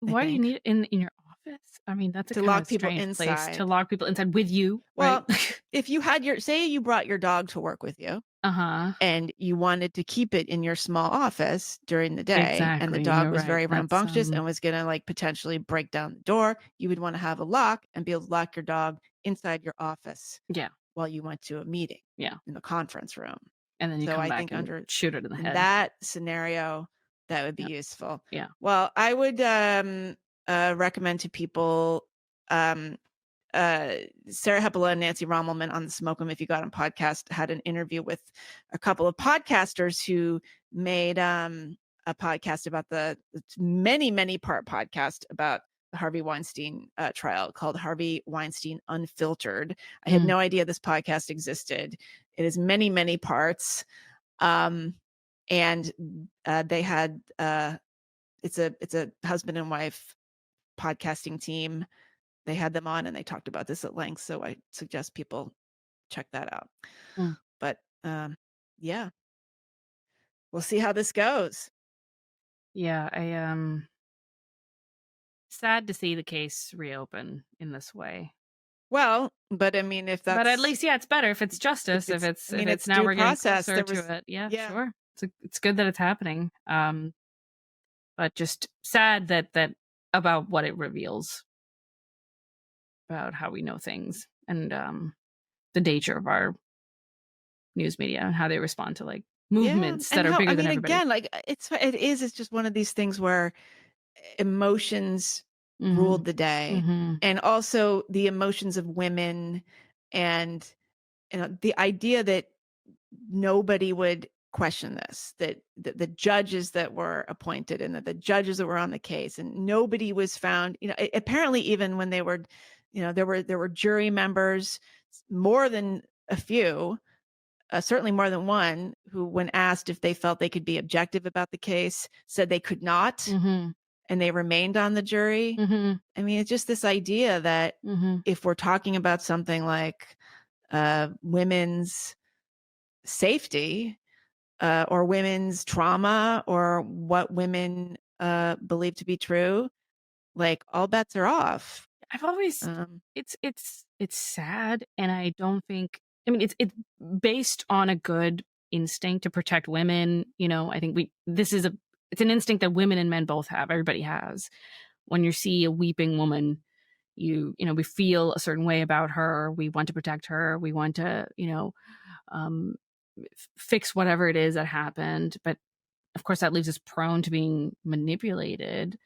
Speaker 1: I
Speaker 2: Why do you
Speaker 1: think,
Speaker 2: need it in your office? I mean, that's a
Speaker 1: to
Speaker 2: kind
Speaker 1: lock
Speaker 2: of
Speaker 1: people
Speaker 2: strange place to
Speaker 1: inside.
Speaker 2: lock people inside with you, right?
Speaker 1: Well, if you had say you brought your dog to work with you
Speaker 2: Uh-huh.
Speaker 1: and you wanted to keep it in your small office during the day and the
Speaker 2: Exactly.
Speaker 1: dog
Speaker 2: You're
Speaker 1: was
Speaker 2: right.
Speaker 1: very
Speaker 2: That's
Speaker 1: rambunctious and was going to like potentially break down the door, you would want to have a lock and be able to lock your dog inside your office
Speaker 2: yeah.
Speaker 1: while you went to a meeting
Speaker 2: Yeah.
Speaker 1: in the conference room.
Speaker 2: And then you
Speaker 1: So
Speaker 2: come
Speaker 1: I
Speaker 2: back
Speaker 1: think
Speaker 2: and shoot it in the
Speaker 1: in
Speaker 2: head.
Speaker 1: that scenario, that would be
Speaker 2: Yeah.
Speaker 1: useful.
Speaker 2: Yeah.
Speaker 1: Well, I would recommend to people Sarah Hepola and Nancy Rommelman on the Smoke 'Em If You Got 'Em podcast had an interview with a couple of podcasters who made a podcast about the many part podcast about the Harvey Weinstein trial called Harvey Weinstein Unfiltered. I had
Speaker 2: Mm.
Speaker 1: no idea this podcast existed. It is many parts. Um, and they had it's a husband and wife podcasting team. They had them on and they talked about this at length. So I suggest people check that out.
Speaker 2: Mm.
Speaker 1: But yeah, we'll see how this goes.
Speaker 2: Yeah. Sad to see the case reopen in this way.
Speaker 1: Well, but I mean, if
Speaker 2: But at
Speaker 1: that's
Speaker 2: least, yeah, it's better if it's justice. If
Speaker 1: I mean,
Speaker 2: it's
Speaker 1: it's
Speaker 2: now
Speaker 1: due
Speaker 2: we're getting
Speaker 1: process.
Speaker 2: closer
Speaker 1: There
Speaker 2: to
Speaker 1: was
Speaker 2: it. Yeah,
Speaker 1: yeah.
Speaker 2: sure. It's good that it's happening. But just sad that about what it reveals about how we know things and the nature of our news media and how they respond to like movements
Speaker 1: And
Speaker 2: that are
Speaker 1: how
Speaker 2: bigger
Speaker 1: I
Speaker 2: than
Speaker 1: mean,
Speaker 2: everybody.
Speaker 1: again, like it's just one of these things where emotions ruled the day.
Speaker 2: Mm-hmm.
Speaker 1: And also the emotions of women, and the idea that nobody would question this, that the judges that were appointed and that the judges that were on the case, and nobody was found, apparently even when they were, there were jury members, more than a few, certainly more than one, who, when asked if they felt they could be objective about the case, said they could not,
Speaker 2: Mm-hmm.
Speaker 1: and they remained on the jury.
Speaker 2: Mm-hmm.
Speaker 1: I mean, it's just this idea that
Speaker 2: Mm-hmm.
Speaker 1: if we're talking about something like women's safety, or women's trauma, or what women believe to be true, like, all bets are off.
Speaker 2: I've always
Speaker 1: Um,
Speaker 2: it's sad, and I don't think, I mean, it's based on a good instinct to protect women. I think it's an instinct that women and men both have. Everybody has. When you see a weeping woman, we feel a certain way about her. We want to protect her. We want to, um, fix whatever it is that happened. But of course, that leaves us prone to being manipulated.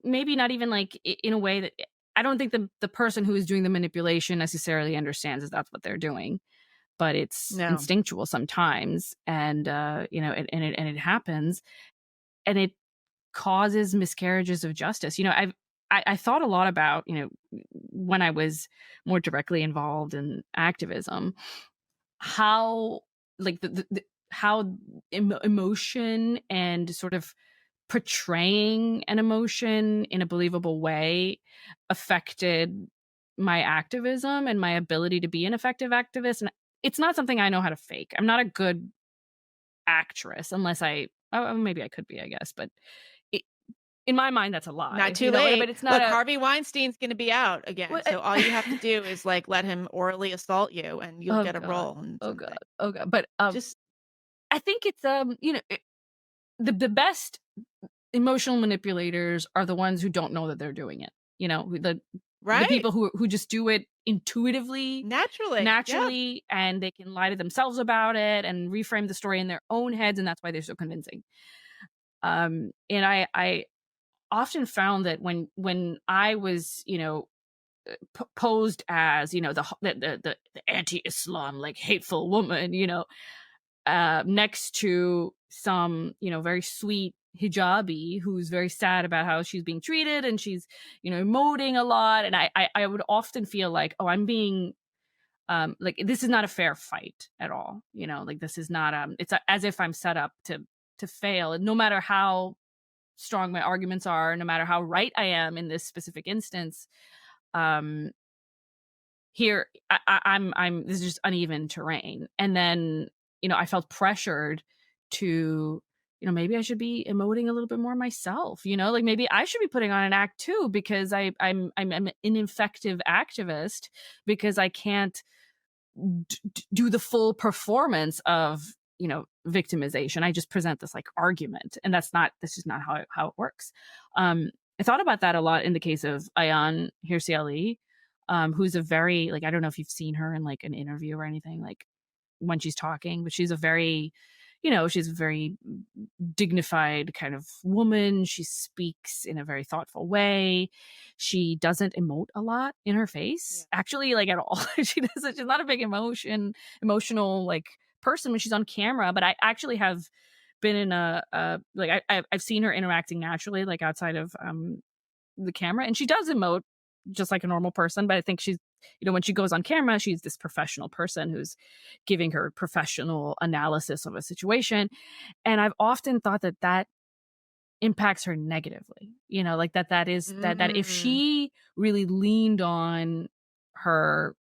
Speaker 2: Maybe not even like in a way that I don't think the person who is doing the manipulation necessarily understands that that's what they're doing, but it's
Speaker 1: no,
Speaker 2: instinctual sometimes, and it happens, and it causes miscarriages of justice. I thought a lot about, when I was more directly involved in activism, how like how emotion and sort of portraying an emotion in a believable way affected my activism and my ability to be an effective activist. And it's not something I know how to fake. I'm not a good actress unless maybe I could be, I guess, but it, in my mind, that's a
Speaker 1: not
Speaker 2: lie,
Speaker 1: too
Speaker 2: but
Speaker 1: late.
Speaker 2: it's not
Speaker 1: Look,
Speaker 2: a,
Speaker 1: Harvey Weinstein's going to be out again,
Speaker 2: what,
Speaker 1: so all you have to do is like let him orally assault you, and you'll
Speaker 2: oh
Speaker 1: get a
Speaker 2: God,
Speaker 1: role in
Speaker 2: oh
Speaker 1: something.
Speaker 2: God, oh God. But
Speaker 1: Just
Speaker 2: I think it's, the best emotional manipulators are the ones who don't know that they're doing it. The
Speaker 1: right,
Speaker 2: people who just do it intuitively,
Speaker 1: naturally, yeah.
Speaker 2: naturally, and they can lie to themselves about it and reframe the story in their own heads, and that's why they're so convincing. And I often found that when I was, posed as, the anti-Islam, like, hateful woman, next to some, very sweet hijabi who's very sad about how she's being treated, and she's, emoting a lot, and I would often feel like, oh, I'm being, like, this is not a fair fight at all, like, this is not, as if I'm set up to fail, and no matter how strong my arguments are, no matter how right I am in this specific instance, um here I'm this is just uneven terrain. And then, I felt pressured to, maybe I should be emoting a little bit more myself, like, maybe I should be putting on an act too, because I'm an ineffective activist, because I can't do the full performance of, victimization. I just present this, like, argument, and that's just not how it works. I thought about that a lot in the case of Ayaan Hirsi Ali, who's a very, like, I don't know if you've seen her in, like, an interview or anything, like, when she's talking, but she's a very, she's a very dignified kind of woman. She speaks in a very thoughtful way. She doesn't emote a lot in her face,
Speaker 1: Yeah.
Speaker 2: actually, like, at all. She's not a big emotional, like, person when she's on camera. But I actually have been in like, I've seen her interacting naturally, like, outside of the camera, and she does emote just like a normal person. But I think she's, when she goes on camera, she's this professional person who's giving her professional analysis of a situation. And I've often thought that impacts her negatively, like, that if
Speaker 1: Mm.
Speaker 2: she really leaned on her,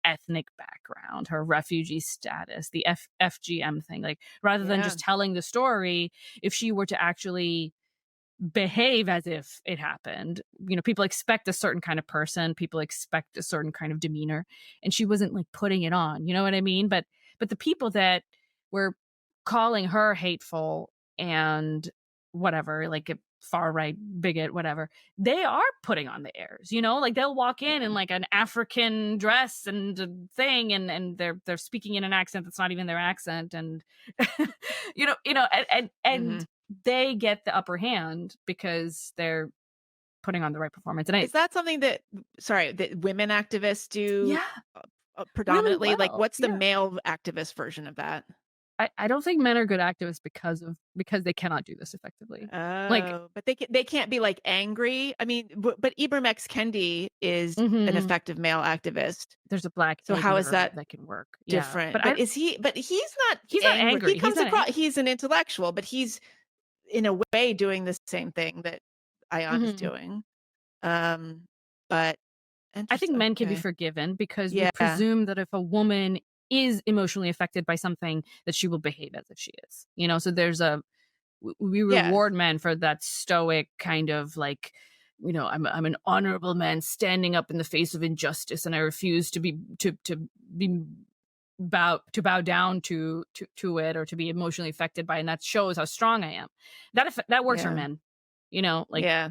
Speaker 2: ethnic background, her refugee status, the FGM thing, like, rather than
Speaker 1: Yeah.
Speaker 2: just telling the story, if she were to actually behave as if it happened. People expect a certain kind of person, people expect a certain kind of demeanor, and she wasn't, like, putting it on, you know what I mean? But the people that were calling her hateful and whatever, like a far right bigot, whatever, they are putting on the airs, like, they'll walk in like an African dress and a thing, and they're speaking in an accent that's not even their accent, and and
Speaker 1: Mhm.
Speaker 2: they get the upper hand because they're putting on the right performance. And
Speaker 1: Is that something that women activists do
Speaker 2: yeah, really
Speaker 1: predominantly? Like,
Speaker 2: well.
Speaker 1: what's the
Speaker 2: Yeah.
Speaker 1: male activist version of that?
Speaker 2: I don't think men are good activists because they cannot do this effectively. Like,
Speaker 1: Oh, but they can't be, like, angry? I mean, but Ibram X. Kendi is an
Speaker 2: mhm,
Speaker 1: effective male activist.
Speaker 2: there's a black
Speaker 1: So how is
Speaker 2: igler
Speaker 1: that
Speaker 2: that can work. Yeah,
Speaker 1: different? But he's not
Speaker 2: he's not
Speaker 1: angry. He
Speaker 2: angry. He's
Speaker 1: comes
Speaker 2: not
Speaker 1: across
Speaker 2: angry.
Speaker 1: he's an intellectual, but he's in a way doing the same thing that Ion is
Speaker 2: Mhm.
Speaker 1: doing. Um, but
Speaker 2: I think men can be
Speaker 1: okay.
Speaker 2: forgiven because we
Speaker 1: Yeah.
Speaker 2: presume that if a woman is emotionally affected by something, that she will behave as if she is. So there's we
Speaker 1: Yes.
Speaker 2: reward men for that stoic kind of like, I'm an honorable man standing up in the face of injustice, and I refuse be bow down to it, or to be emotionally affected by it, and that shows how strong I am. That works for
Speaker 1: Yeah.
Speaker 2: men. Like,
Speaker 1: Yeah.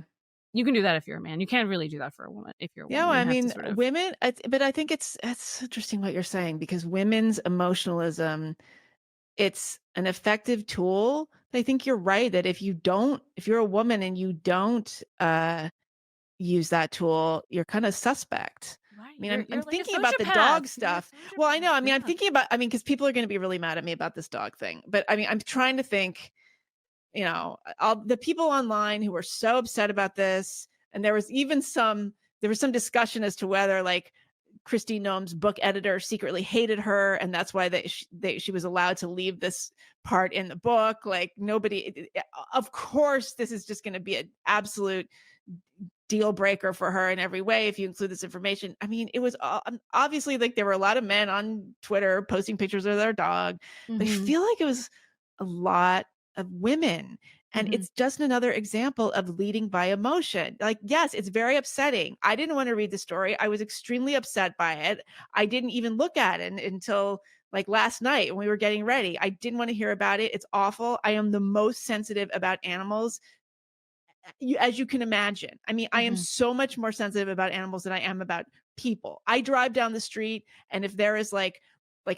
Speaker 2: you can do that if you're a man. You can't really do that for a woman. If you're a
Speaker 1: Yeah,
Speaker 2: woman,
Speaker 1: well,
Speaker 2: you
Speaker 1: I
Speaker 2: have to
Speaker 1: mean,
Speaker 2: sort of.
Speaker 1: but I think it's interesting what you're saying, because women's emotionalism, it's an effective tool. But I think you're right that if you're a woman and you don't use that tool, you're kind of suspect.
Speaker 2: Right.
Speaker 1: I mean, I'm
Speaker 2: You're like a
Speaker 1: thinking about the dog
Speaker 2: sociopath. You're a
Speaker 1: stuff. Well, I know.
Speaker 2: sociopath.
Speaker 1: I mean, I'm
Speaker 2: Yeah.
Speaker 1: thinking about. I mean, because people are going to be really mad at me about this dog thing. But I mean, I'm trying to think. All the people online who were so upset about this, and there was some discussion as to whether, like, Kristi Noem's book editor secretly hated her, and that's why she was allowed to leave this part in the book. Like, nobody, of course, this is just going to be an absolute deal breaker for her in every way if you include this information. I mean, it was obviously, like, there were a lot of men on Twitter posting pictures of their dog, but I
Speaker 2: Mhm.
Speaker 1: feel like it was a lot of women. And
Speaker 2: Mhm.
Speaker 1: it's just another example of leading by emotion. Like, yes, it's very upsetting. I didn't want to read the story. I was extremely upset by it. I didn't even look at it until, like, last night when we were getting ready. I didn't want to hear about it. It's awful. I am the most sensitive about animals, as you can imagine. I mean, I am
Speaker 2: Mhm.
Speaker 1: so much more sensitive about animals than I am about people. I drive down the street, and if there is like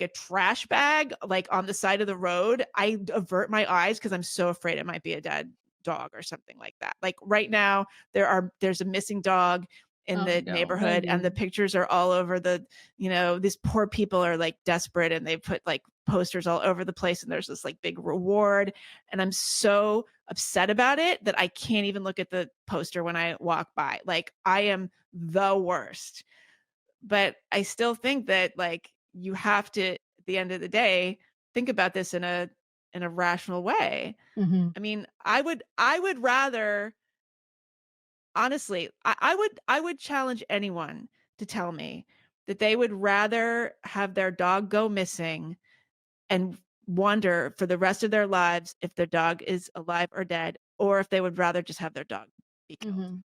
Speaker 1: a trash bag like on the side of the road, I avert my eyes because I'm so afraid it might be a dead dog or something like that. Like, right now, there's a missing dog in
Speaker 2: Oh
Speaker 1: the
Speaker 2: no,
Speaker 1: neighborhood, and the
Speaker 2: Maggie.
Speaker 1: pictures are all over these poor people are, like, desperate, and they put, like, posters all over the place, and there's this, like, big reward, and I'm so upset about it that I can't even look at the poster when I walk by. Like, I am the worst. But I still think that, like, you have to, at the end of the day, think about this in a rational way.
Speaker 2: Mhm.
Speaker 1: I mean, I would rather, honestly, I would challenge anyone to tell me that they would rather have their dog go missing and wonder for the rest of their lives if their dog is alive or dead, or if they would rather just have their dog be killed.
Speaker 2: Mhm.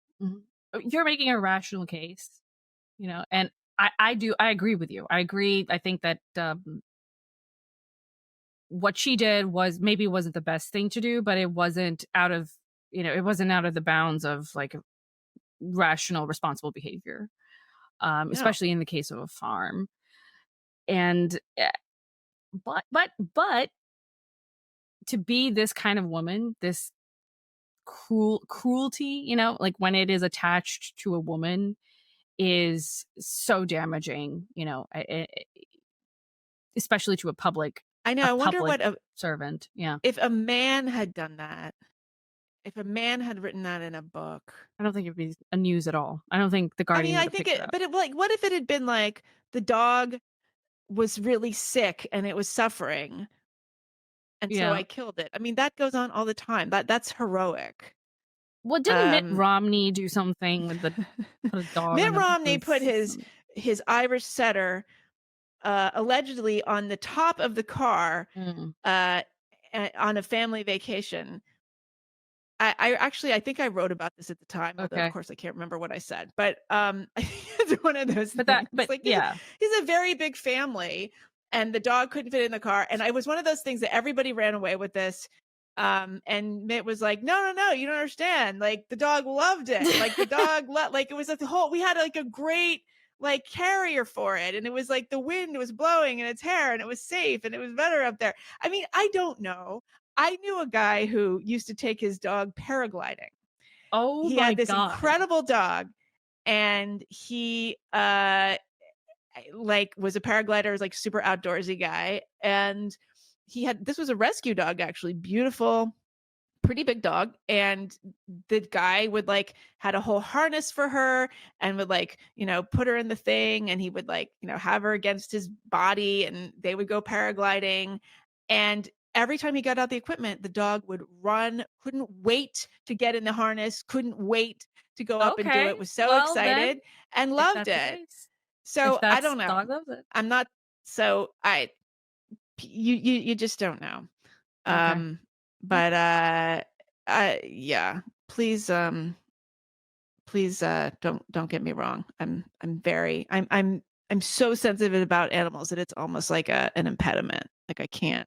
Speaker 2: Mhm. You're making a rational case, and I agree with you. I agree. I think that what she did wasn't the best thing to do, but it wasn't out of the bounds of, like, rational, responsible behavior,
Speaker 1: No.
Speaker 2: especially in the case of a farm. And but to be this kind of woman, this cruelty, like when it is attached to a woman, is so damaging, especially to
Speaker 1: I know.
Speaker 2: a
Speaker 1: I wonder
Speaker 2: public
Speaker 1: what a
Speaker 2: servant. Yeah.
Speaker 1: if a man had done that, if a man had written that in a book.
Speaker 2: I don't think it'd be a news at all. I don't think the
Speaker 1: I mean,
Speaker 2: Guardian would
Speaker 1: I
Speaker 2: have
Speaker 1: think
Speaker 2: picked it
Speaker 1: it
Speaker 2: up.
Speaker 1: but it like, what if it had been like the dog was really sick and it was suffering, and so
Speaker 2: Yeah.
Speaker 1: I killed it. I mean, that goes on all the time. That's heroic.
Speaker 2: Well, didn't Mitt
Speaker 1: Um
Speaker 2: Romney do something with the put a dog
Speaker 1: Mitt
Speaker 2: on
Speaker 1: Romney put
Speaker 2: the
Speaker 1: his Irish setter allegedly on the top of the car
Speaker 2: mm,
Speaker 1: uh, on a family vacation. I think I wrote about this at the time, although of
Speaker 2: okay.
Speaker 1: course I can't remember what I said. But it's one of those things.
Speaker 2: But
Speaker 1: Like,
Speaker 2: yeah.
Speaker 1: he's a very big family, and the dog couldn't fit in the car. And I was one of those things that everybody ran away with this. And Mitt was like, no, no, no, you don't understand. Like, the dog loved it. Like, the dog like, it was a whole. We had, like, a great, like, carrier for it, and it was like the wind was blowing in its hair, and it was safe, and it was better up there. I mean, I don't know. I knew a guy who used to take his dog paragliding,
Speaker 2: Oh
Speaker 1: he
Speaker 2: my
Speaker 1: had this
Speaker 2: God.
Speaker 1: incredible dog, and he like was a paraglider, was like super outdoorsy guy, and this was a rescue dog, actually, beautiful, pretty big dog, and the guy would like had a whole harness for her and would like, put her in the thing, and he would like, have her against his body, and they would go paragliding. And every time he got out the equipment, the dog would run, couldn't wait to get in the harness, couldn't wait to go up and do
Speaker 2: Okay.
Speaker 1: it, was so
Speaker 2: Well, then,
Speaker 1: excited and
Speaker 2: if
Speaker 1: loved
Speaker 2: that's the
Speaker 1: it.
Speaker 2: case, if
Speaker 1: So I
Speaker 2: that's
Speaker 1: don't know.
Speaker 2: dog loves it.
Speaker 1: I'm not, so I you just don't know.
Speaker 2: Okay.
Speaker 1: But yeah, please please don't get me wrong. I'm so sensitive about animals that it's almost like an impediment. Like I can't.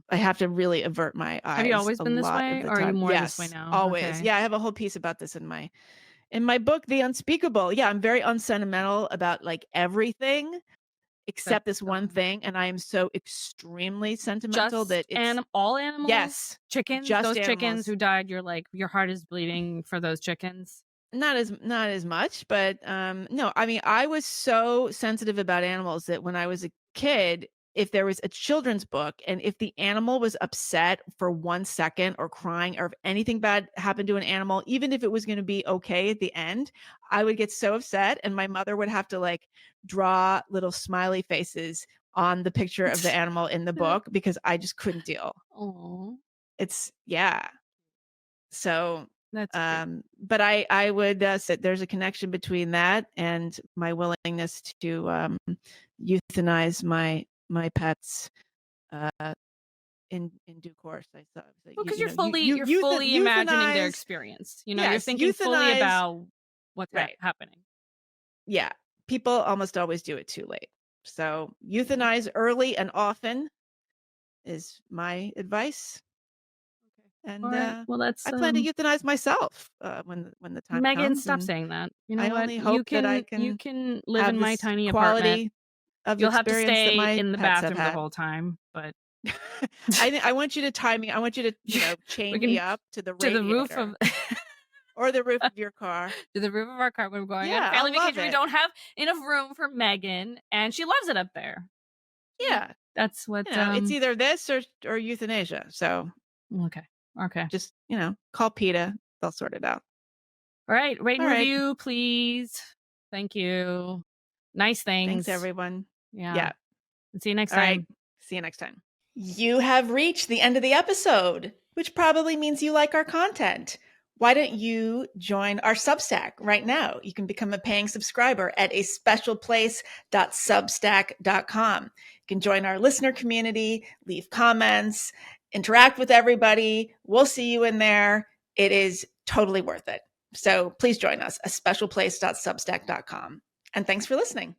Speaker 1: I have to really avert my eyes.
Speaker 2: Have you always
Speaker 1: a
Speaker 2: been this
Speaker 1: lot
Speaker 2: way,
Speaker 1: of the
Speaker 2: or are you
Speaker 1: time.
Speaker 2: more this way
Speaker 1: Yes,
Speaker 2: now?
Speaker 1: always.
Speaker 2: Okay.
Speaker 1: Yeah, I have a whole piece about this in my book, The Unspeakable. Yeah, I'm very unsentimental about like everything except this one thing, and I am so extremely sentimental
Speaker 2: Just
Speaker 1: that it's
Speaker 2: all animals?
Speaker 1: yes,
Speaker 2: Chickens?
Speaker 1: just
Speaker 2: Those chickens
Speaker 1: animals.
Speaker 2: who died, you're like, your heart is bleeding for those chickens?
Speaker 1: Not as much, but no, I mean, I was so sensitive about animals that when I was a kid, if there was a children's book and if the animal was upset for 1 second or crying, or if anything bad happened to an animal, even if it was going to be okay at the end, I would get so upset, and my mother would have to like draw little smiley faces on the picture of the animal in the book because I just couldn't deal.
Speaker 2: Oh,
Speaker 1: It's yeah. So
Speaker 2: that's cute.
Speaker 1: but I would say there's a connection between that and my willingness to euthanize my pets in due course. I thought
Speaker 2: Well, because
Speaker 1: you
Speaker 2: you're
Speaker 1: know
Speaker 2: you're fully imagining their
Speaker 1: euthanize.
Speaker 2: experience. You're
Speaker 1: Yes,
Speaker 2: thinking fully
Speaker 1: euthanize.
Speaker 2: about what's
Speaker 1: Right.
Speaker 2: happening.
Speaker 1: Yeah, people almost always do it too late. So euthanize early and often is my advice.
Speaker 2: All
Speaker 1: And
Speaker 2: right. Well, that's
Speaker 1: I plan to euthanize myself when the time
Speaker 2: Megan,
Speaker 1: comes.
Speaker 2: stop
Speaker 1: And
Speaker 2: saying that. You know
Speaker 1: I
Speaker 2: what?
Speaker 1: only hope that I
Speaker 2: You
Speaker 1: can
Speaker 2: can live
Speaker 1: have
Speaker 2: in my
Speaker 1: this
Speaker 2: tiny apartment.
Speaker 1: quality of
Speaker 2: You'll have to
Speaker 1: experience that
Speaker 2: stay
Speaker 1: my
Speaker 2: in the
Speaker 1: pets have
Speaker 2: bathroom the
Speaker 1: had.
Speaker 2: whole time, but
Speaker 1: I want you to tie me. I want you to,
Speaker 2: we
Speaker 1: chain me
Speaker 2: can
Speaker 1: up to the
Speaker 2: to the roof
Speaker 1: radiator
Speaker 2: of
Speaker 1: or the roof of your car.
Speaker 2: to the roof of our car when we're going on a
Speaker 1: Yeah, I'll
Speaker 2: family
Speaker 1: love
Speaker 2: vacation. We
Speaker 1: it.
Speaker 2: don't have enough room for Megan, and she loves it up there.
Speaker 1: Yeah,
Speaker 2: That's what
Speaker 1: it's either this or euthanasia. So
Speaker 2: okay.
Speaker 1: just call PETA. They'll sort it out.
Speaker 2: All right, rate and
Speaker 1: All right.
Speaker 2: review, please. Thank you. Nice things.
Speaker 1: Thanks, everyone.
Speaker 2: Yeah. See you next
Speaker 1: All
Speaker 2: time.
Speaker 1: right. See you next time. You have reached the end of the episode, which probably means you like our content. Why don't you join our Substack right now? You can become a paying subscriber at a specialplace.substack.com. You can join our listener community, leave comments, interact with everybody. We'll see you in there. It is totally worth it. So please join us, a specialplace.substack.com. And thanks for listening.